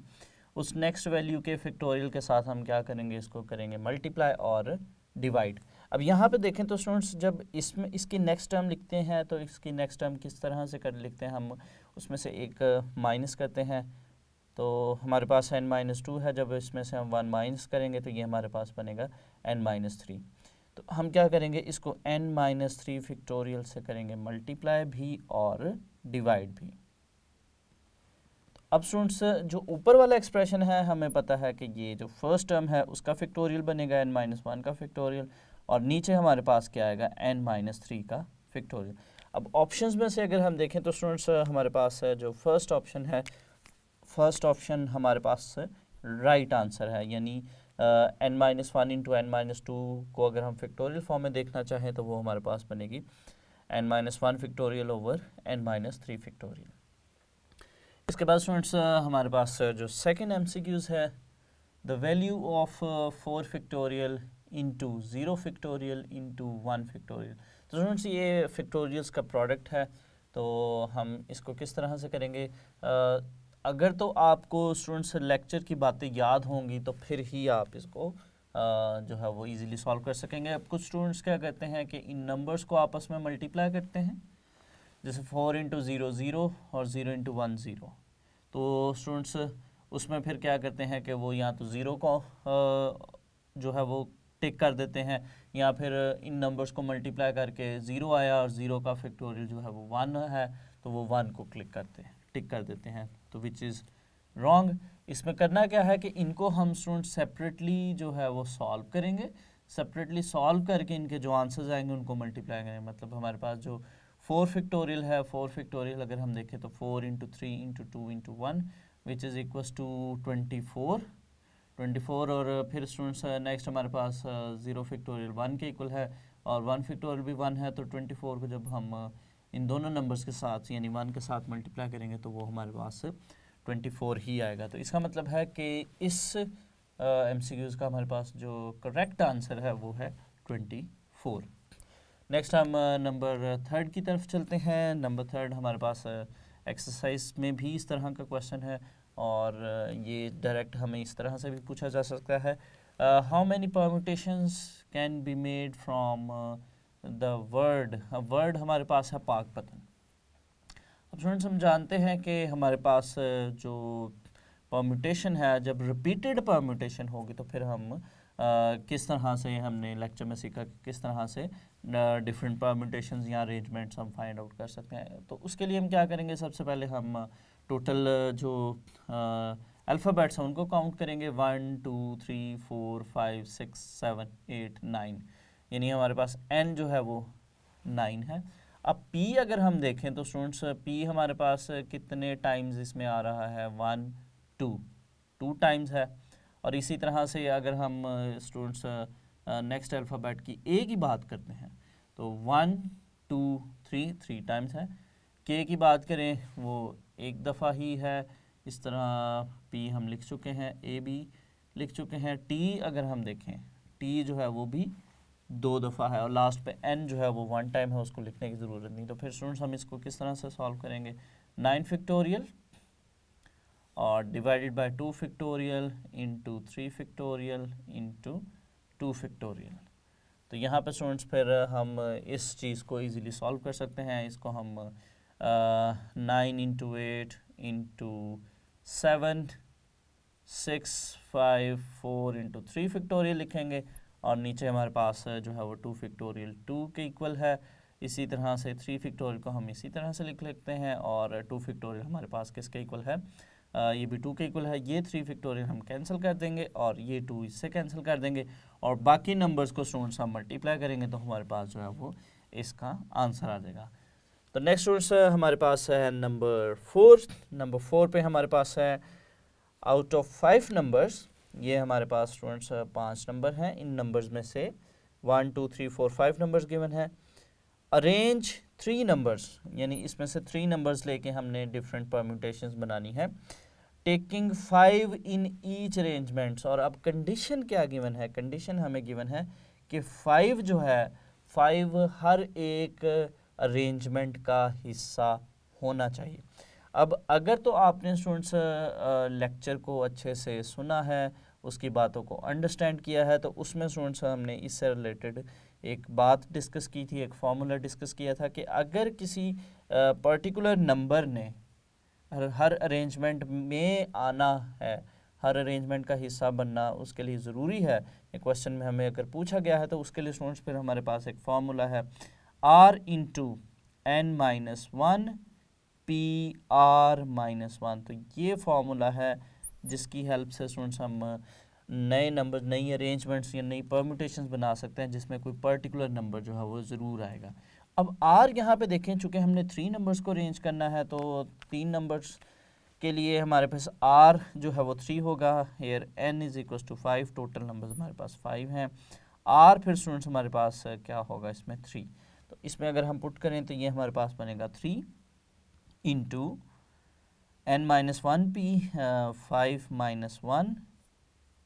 उस नेक्स्ट वैल्यू के फैक्टोरियल के साथ हम क्या करेंगे, इसको करेंगे मल्टीप्लाई और डिवाइड। अब यहाँ पे देखें तो स्टूडेंट्स जब इसमें इसकी नेक्स्ट टर्म लिखते हैं तो इसकी नेक्स्ट टर्म किस तरह से कर लिखते हैं, हम उसमें से एक माइनस करते हैं तो हमारे पास n-2 है, जब इसमें से हम 1 माइनस करेंगे तो ये हमारे पास बनेगा n-3। तो हम क्या करेंगे, इसको n-3 फैक्टोरियल से करेंगे मल्टीप्लाई भी और डिवाइड भी। अब स्टूडेंट्स जो ऊपर वाला एक्सप्रेशन है हमें पता है कि ये जो फर्स्ट टर्म है उसका फैक्टोरियल बनेगा n-1 का फैक्टोरियल और नीचे हमारे पास क्या आएगा n-3 का फैक्टोरियल। अब ऑप्शंस में से अगर हम देखें तो स्टूडेंट्स हमारे पास जो फर्स्ट ऑप्शन है, फर्स्ट ऑप्शन हमारे पास राइट आंसर है, यानी n-1 इंटू n-2 को अगर हम फैक्टोरियल फॉर्म में देखना चाहें तो वो हमारे पास बनेगी n-1 factorial over n-3 factorial. इसके बाद स्टूडेंट्स हमारे पास जो सेकंड MCQs है, the value of 4 factorial into 0 factorial into 1 factorial. तो स्टूडेंट्स ये फैक्टोरियल्स का प्रोडक्ट है, तो हम इसको किस तरह से करेंगे। अगर तो आपको स्टूडेंट्स लेक्चर की बातें याद होंगी तो फिर ही आप इसको जो है वो इजीली सॉल्व कर सकेंगे। अब कुछ स्टूडेंट्स क्या करते हैं कि इन नंबर्स को आपस में मल्टीप्लाई करते हैं, जैसे 4 इंटू 0 0 और 0 इंटू 1 0। तो स्टूडेंट्स उसमें फिर क्या करते हैं कि वो या तो 0 को जो है वो टिक कर देते हैं या फिर इन नंबर्स को मल्टीप्लाई करके 0 आया और 0 का फैक्टोरियल जो है वो 1 है तो वो 1 को टिक कर देते हैं, तो विच इज़ रॉन्ग। इसमें करना क्या है कि इनको हम स्टूडेंट सेपरेटली जो है वो सॉल्व करेंगे, सेपरेटली सॉल्व करके इनके जो आंसर्स आएंगे उनको मल्टीप्लाई करेंगे। मतलब हमारे पास जो 4 फैक्टोरियल है, 4 फैक्टोरियल अगर हम देखें तो 4 into 3 into 2 into 1 which is equals to 24 और फिर स्टूडेंट्स नेक्स्ट हमारे पास 0 फैक्टोरियल 1 के इक्वल है और 1 फैक्टोरियल भी 1 है, तो 24 को जब हम इन दोनों नंबर्स के साथ यानी 1 के साथ मल्टीप्लाई करेंगे तो वो हमारे पास 24 ही आएगा। तो इसका मतलब है कि इस MCQs का हमारे पास जो करेक्ट आंसर है वो है 24। नेक्स्ट हम नंबर 3 की तरफ चलते हैं। नंबर 3 हमारे पास एक्सरसाइज में भी इस तरह का क्वेश्चन है और ये डायरेक्ट हमें इस तरह से भी पूछा जा सकता है, how many permutations can be made from the word हमारे पास है पाक पतन। अब स्टूडेंट्स हम जानते हैं कि हमारे पास जो परम्यूटेशन है, जब रिपीटेड परम्यूटेशन होगी तो फिर हम किस तरह से, हमने लेक्चर में सीखा कि किस तरह से डिफरेंट परम्यूटेशंस या अरेंजमेंट्स हम फाइंड आउट कर सकते हैं। तो उसके लिए हम क्या करेंगे, सबसे पहले हम टोटल जो अल्फ़ाबेट्स हैं उनको काउंट करेंगे, 1 2 3 4 5 6 7 8 9, यानी हमारे पास n जो है वो 9 है। अब p अगर हम देखें तो स्टूडेंट्स p हमारे पास कितने टाइम्स इसमें आ रहा है, 1 2 टाइम्स है। और इसी तरह से अगर हम स्टूडेंट्स नेक्स्ट अल्फ़ाबेट की a की बात करते हैं तो 1 2 3 टाइम्स है। k की बात करें वो एक दफ़ा ही है, इस तरह p हम लिख चुके हैं, a भी लिख चुके हैं। t अगर हम देखें t जो है वो भी 2 दफ़ा है और लास्ट पे n जो है वो 1 टाइम है, उसको लिखने की ज़रूरत नहीं। तो फिर स्टूडेंट्स हम इसको किस तरह से सॉल्व करेंगे, 9 फैक्टोरियल और divided by 2 factorial into 3 factorial into 2 factorial. तो यहाँ पे स्टूडेंट्स फिर हम इस चीज़ को इजीली सॉल्व कर सकते हैं। इसको हम 9 इंटू 8 इंटू 7 6 5 4 इंटू 3 फैक्टोरियल लिखेंगे और नीचे हमारे पास जो है वो 2 फैक्टोरियल 2 के इक्वल है। इसी तरह से 3 फैक्टोरियल को हम इसी तरह से लिख लेते हैं और 2 फैक्टोरियल हमारे पास किसके इक्वल है, ये भी 2 के इक्वल है। ये 3 फैक्टोरियल हम कैंसिल कर देंगे और ये 2 इससे कैंसिल कर देंगे और बाकी नंबर्स को स्टूडेंट्स हम मल्टीप्लाई करेंगे तो हमारे पास जो है वो इसका आंसर आ जाएगा। तो नेक्स्ट स्टूडेंट्स हमारे पास है नंबर 4। नंबर 4 पे हमारे पास है आउट ऑफ 5 नंबर्स, ये हमारे पास स्टूडेंट्स 5 नंबर हैं। इन नंबर्स में से 1 2 3 4 5 नंबर्स गिवन है। अरेंज 3 नंबर्स, यानी इसमें से 3 नंबर्स लेके हमने डिफरेंट परम्यूटेशंस बनानी है, टेकिंग 5 इन ईच अरेंजमेंट्स। और अब कंडीशन क्या गिवन है, कंडीशन हमें गिवन है कि 5 जो है 5 हर एक अरेंजमेंट का हिस्सा होना चाहिए। अब अगर तो आपने स्टूडेंट्स लेक्चर को अच्छे से सुना है, उसकी बातों को अंडरस्टैंड किया है, तो उसमें स्टूडेंट्स हमने इससे रिलेटेड एक बात डिस्कस की थी, एक फार्मूला डिस्कस किया था कि अगर किसी पर्टिकुलर नंबर ने हर अरेंजमेंट में आना है, हर अरेंजमेंट का हिस्सा बनना उसके लिए ज़रूरी है, एक क्वेश्चन में हमें अगर पूछा गया है, तो उसके लिए स्टूडेंट्स फिर हमारे पास एक फार्मूला है r into n minus 1 P r minus 1। तो ये फार्मूला है जिसकी हेल्प से स्टूडेंट्स हम नए नंबर, नई अरेंजमेंट्स या नई परम्यूटेशंस बना सकते हैं जिसमें कोई पर्टिकुलर नंबर जो है वो ज़रूर आएगा। अब r यहाँ पे देखें, चूँकि हमने 3 नंबर्स को अरेंज करना है तो 3 नंबर्स के लिए हमारे पास r जो है वो 3 होगा। Here n is equal to 5, total numbers हमारे पास 5 हैं। r फिर स्टूडेंट्स हमारे पास क्या होगा इसमें 3, तो इसमें अगर हम पुट करें तो ये हमारे पास बनेगा 3 into n minus 1 P 5 minus 1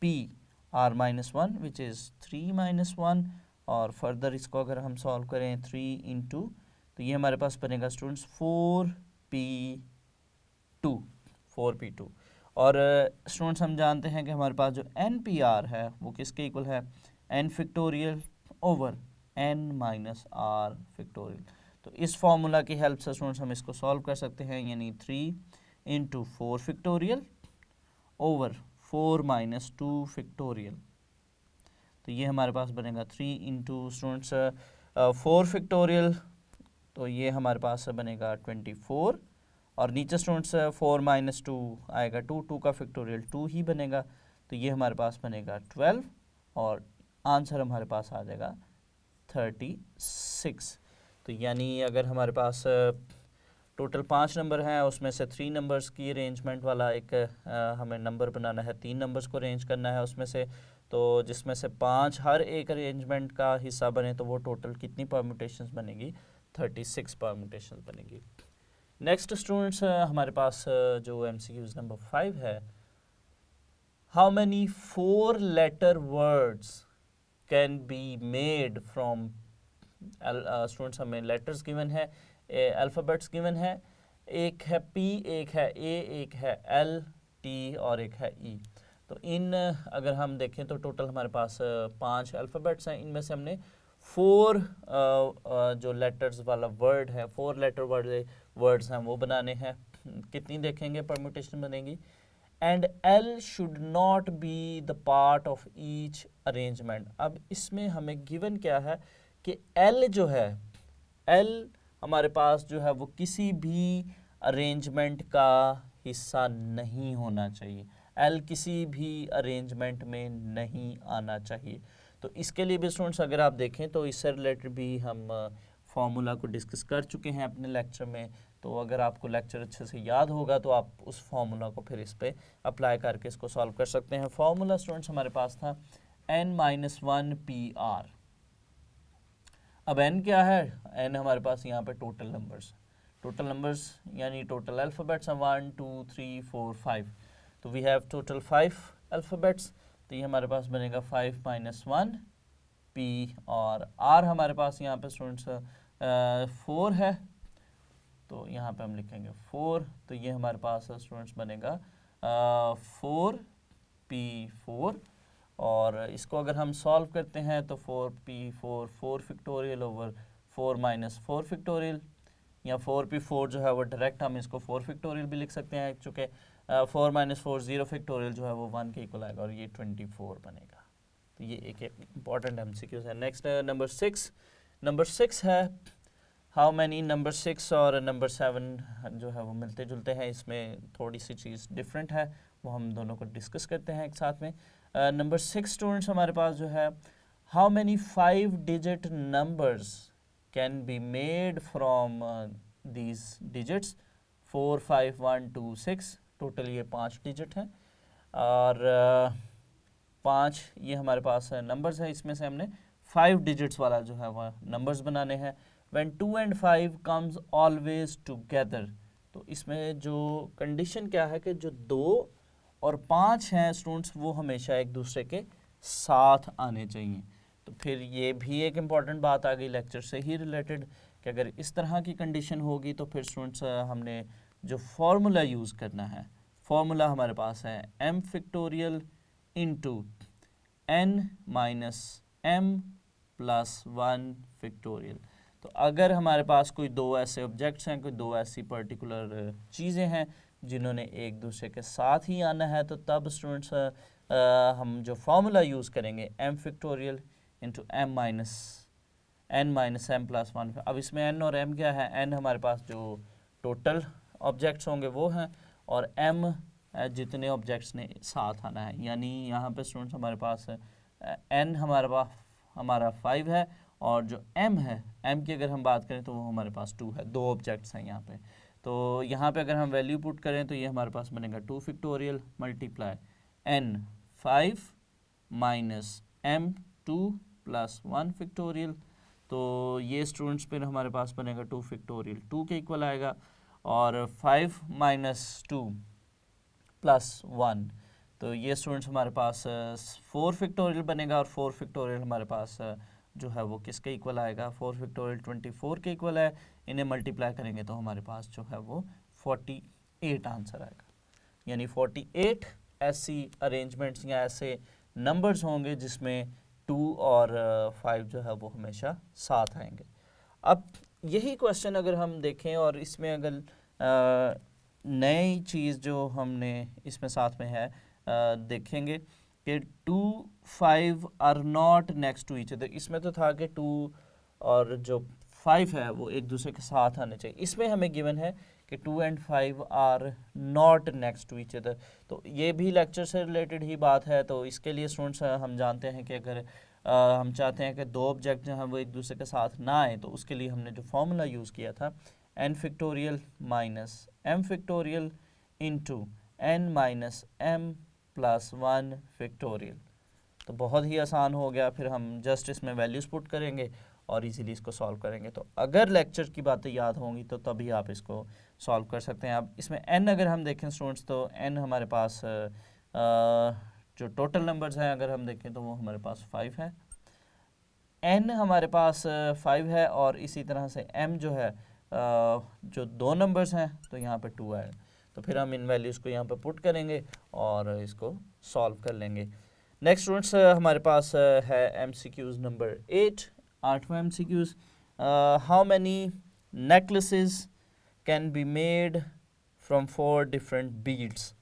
P r minus 1 which is 3 minus 1 और फर्दर इसको अगर हम सॉल्व करें 3 इंटू, तो ये हमारे पास बनेगा स्टूडेंट्स 4p2। और स्टूडेंट्स हम जानते हैं कि हमारे पास जो npr है वो किसके इक्वल है, n factorial over n minus r factorial. तो इस फार्मूला की हेल्प से स्टूडेंट्स हम इसको सॉल्व कर सकते हैं, यानी 3 into 4 factorial over 4 minus 2 factorial. तो ये हमारे पास बनेगा 3 इंटू स्टूडेंट्स 4 फैक्टोरियल, तो ये हमारे पास बनेगा 24 और नीचे स्टूडेंट्स 4 माइनस 2 आएगा 2 का फैक्टोरियल 2 ही बनेगा, तो ये हमारे पास बनेगा 12 और आंसर हमारे पास आ जाएगा 36। तो यानी अगर हमारे पास टोटल 5 नंबर हैं, उसमें से 3 नंबर्स की अरेंजमेंट वाला एक हमें नंबर बनाना है, 3 नंबर्स को अरेंज करना है उसमें से, तो जिसमें से 5 हर एक अरेंजमेंट का हिस्सा बने, तो वो टोटल कितनी परम्यूटेशंस बनेगी, 36 परम्यूटेशंस बनेगी। नेक्स्ट स्टूडेंट्स हमारे पास जो MCQs नंबर 5 है, how many 4 letter words can be made from, students हमें लेटर्स गिवन है, अल्फ़ाबेट्स गिवन है, एक है P, एक है A, एक है L, T और एक है E। तो इन अगर हम देखें तो टोटल हमारे पास 5 अल्फ़ाबेट्स हैं, इनमें से हमने 4 जो लेटर्स वाला वर्ड है, 4 लेटर वर्ड्स हैं वो बनाने हैं। कितनी देखेंगे परम्यूटेशन बनेगी, and L should not be the part of each arrangement. अब इसमें हमें गिवन क्या है कि L जो है, L हमारे पास जो है वो किसी भी अरेंजमेंट का हिस्सा नहीं होना चाहिए, L किसी भी अरेंजमेंट में नहीं आना चाहिए। तो इसके लिए भी स्टूडेंट्स अगर आप देखें तो इससे रिलेटेड भी हम फार्मूला को डिस्कस कर चुके हैं अपने लेक्चर में, तो अगर आपको लेक्चर अच्छे से याद होगा तो आप उस फार्मूला को फिर इस पर अप्लाई करके इसको सॉल्व कर सकते हैं। फार्मूला स्टूडेंट्स हमारे पास था n-1 PR। अब n क्या है, n हमारे पास यहाँ पे टोटल नंबर्स यानी टोटल अल्फ़ाबेट्स हैं 1 2 3 4 5, तो वी हैव टोटल 5 अल्फ़ाबेट्स, तो ये हमारे पास बनेगा 5 - 1 पी और आर हमारे पास यहाँ पे स्टूडेंट्स 4 है, तो यहाँ पे हम लिखेंगे 4, तो ये हमारे पास स्टूडेंट्स बनेगा 4p4, और इसको अगर हम सॉल्व करते हैं तो 4p4 4 factorial over 4 minus 4 factorial, या 4p4 जो है वो डायरेक्ट हम इसको 4 फैक्टोरियल भी लिख सकते हैं, चूँकि 4 माइनस 4 0 फैक्टोरियल जो है वो 1 के इक्वल आएगा और ये 24 बनेगा। तो ये एक इंपॉर्टेंट MCQ है। नेक्स्ट नंबर 6, नंबर 6 है हाउ मैनी, नंबर 6 और नंबर 7 जो है वो मिलते जुलते हैं, इसमें थोड़ी सी चीज़ डिफरेंट है, वो हम दोनों को डिस्कस करते हैं एक साथ में। नंबर 6 स्टूडेंट्स हमारे पास जो है how many 5 digit numbers can be made from these digits 4 5 1 2 6, total ये 5 डिजिट हैं और 5 ये हमारे पास नंबर्स है, इसमें से हमने 5 डिजिट्स वाला जो है वह नंबर्स बनाने हैं। When 2 and 5 comes always together, तो इसमें जो कंडीशन क्या है कि जो 2 और 5 हैं स्टूडेंट्स वो हमेशा एक दूसरे के साथ आने चाहिए। तो फिर ये भी एक इम्पॉर्टेंट बात आ गई लेक्चर से ही रिलेटेड कि अगर इस तरह की कंडीशन होगी तो फिर स्टूडेंट्स हमने जो फॉर्मूला यूज़ करना है, फॉर्मूला हमारे पास है m factorial into n minus m plus 1 factorial. तो अगर हमारे पास कोई दो ऐसे ऑब्जेक्ट्स हैं, कोई दो ऐसी पर्टिकुलर चीज़ें हैं जिन्होंने एक दूसरे के साथ ही आना है, तो तब स्टूडेंट्स हम जो फॉर्मूला यूज़ करेंगे m factorial into n minus m plus 1। अब इसमें n और m क्या है, n हमारे पास जो टोटल ऑब्जेक्ट्स होंगे वो हैं और m जितने ऑब्जेक्ट्स ने साथ आना है, यानी यहाँ पे स्टूडेंट्स हमारे पास n हमारा 5 है और जो m है, m की अगर हम बात करें तो वो हमारे पास 2 है, दो ऑब्जेक्ट्स हैं यहाँ पे। तो यहाँ पे अगर हम वैल्यू पुट करें तो ये हमारे पास बनेगा 2 factorial multiply n 5 minus m 2 plus 1 factorial. तो ये स्टूडेंट्स फिर हमारे पास बनेगा 2 फैक्टोरियल 2 के इक्वल आएगा और 5 माइनस 2 प्लस 1, तो ये स्टूडेंट्स हमारे पास 4 फैक्टोरियल बनेगा और 4 फैक्टोरियल हमारे पास जो है वो किसके इक्वल आएगा, 4 फैक्टोरियल 24 के इक्वल है। इन्हें मल्टीप्लाई करेंगे तो हमारे पास जो है वो 48 आंसर आएगा, यानी 48 ऐसी अरेंजमेंट्स या ऐसे नंबर्स होंगे जिसमें 2 और 5 जो है वो हमेशा साथ आएंगे। अब यही क्वेश्चन अगर हम देखें और इसमें अगर नई चीज़ जो हमने इसमें साथ में है देखेंगे कि 2 5 are not next to each other. इसमें तो था कि 2 और जो 5 है वो एक दूसरे के साथ आने चाहिए, इसमें हमें गिवन है कि 2 and 5 are not next to each other. तो ये भी लेक्चर से रिलेटेड ही बात है। तो इसके लिए स्टूडेंट्स हम जानते हैं कि अगर हम चाहते हैं कि दो ऑब्जेक्ट जो हैं वो एक दूसरे के साथ ना आए, तो उसके लिए हमने जो फॉर्मूला यूज़ किया था n factorial minus m factorial into n minus m plus 1 factorial. तो बहुत ही आसान हो गया, फिर हम जस्ट इसमें वैल्यूज़ पुट करेंगे और इजीली इसको सॉल्व करेंगे। तो अगर लेक्चर की बातें याद होंगी तो तभी आप इसको सॉल्व कर सकते हैं। अब इसमें n अगर हम देखें स्टूडेंट्स तो n हमारे पास जो टोटल नंबर्स हैं अगर हम देखें तो वो हमारे पास 5 है, n हमारे पास 5 है और इसी तरह से m जो है जो दो नंबर्स हैं तो यहाँ पे 2 है। तो फिर हम इन वैल्यूज़ को यहाँ पे पुट करेंगे और इसको सॉल्व कर लेंगे। नेक्स्ट स्टूडेंट्स हमारे पास है MCQs number 8, 8वां MCQs, how many necklaces can be made from 4 different beads.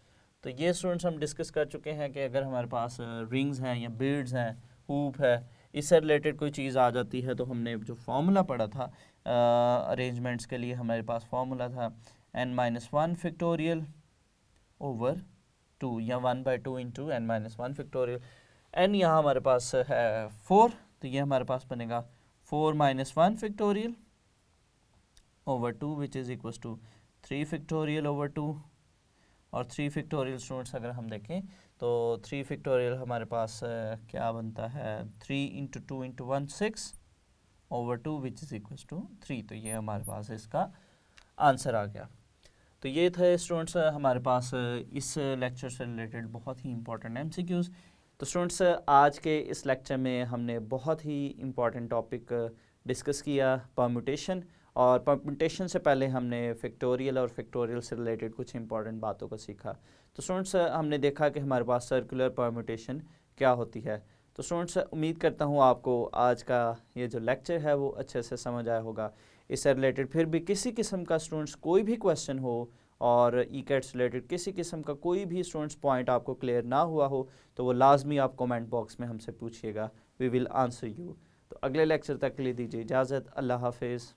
तो ये स्टूडेंट्स हम डिस्कस कर चुके हैं कि अगर हमारे पास रिंग्स हैं या बीड्स हैं, हूप है, इससे रिलेटेड कोई चीज़ आ जाती है तो हमने जो फॉर्मूला पढ़ा था अरेंजमेंट्स के लिए, हमारे पास फॉर्मूला था n माइनस 1 फैक्टोरियल ओवर 2 या 1/2 into n minus 1 factorial. n यहाँ हमारे पास है 4, तो ये हमारे पास बनेगा 4 minus 1 factorial over 2 which is equals to 3 factorial over 2। और 3 फैक्टोरियल स्टूडेंट्स अगर हम देखें तो 3 फैक्टोरियल हमारे पास क्या बनता है, 3 into 2 into 1 6 over 2 which is equals to 3। तो ये हमारे पास इसका आंसर आ गया। तो ये थे स्टूडेंट्स हमारे पास इस लेक्चर से रिलेटेड बहुत ही इंपॉर्टेंट MCQs। तो स्टूडेंट्स आज के इस लेक्चर में हमने बहुत ही इम्पॉर्टेंट टॉपिक डिस्कस किया, परम्यूटेशन। और परम्यूटेशन से पहले हमने फैक्टोरियल और फैक्टोरियल से रिलेटेड कुछ इंपॉर्टेंट बातों को सीखा। तो स्टूडेंट्स हमने देखा कि हमारे पास सर्कुलर परम्यूटेशन क्या होती है। तो स्टूडेंट्स उम्मीद करता हूँ आपको आज का ये जो लेक्चर है वो अच्छे से समझ आया होगा। इससे रिलेटेड फिर भी किसी किस्म का स्टूडेंट्स कोई भी क्वेश्चन हो और ई-कैट से रिलेटेड किसी किस्म का कोई भी स्टूडेंट्स पॉइंट आपको क्लियर ना हुआ हो तो वो लाजमी आप कमेंट बॉक्स में हमसे पूछिएगा, वी विल आंसर यू। तो अगले लेक्चर तक के लिए दीजिए इजाज़त। अल्लाह हाफिज़।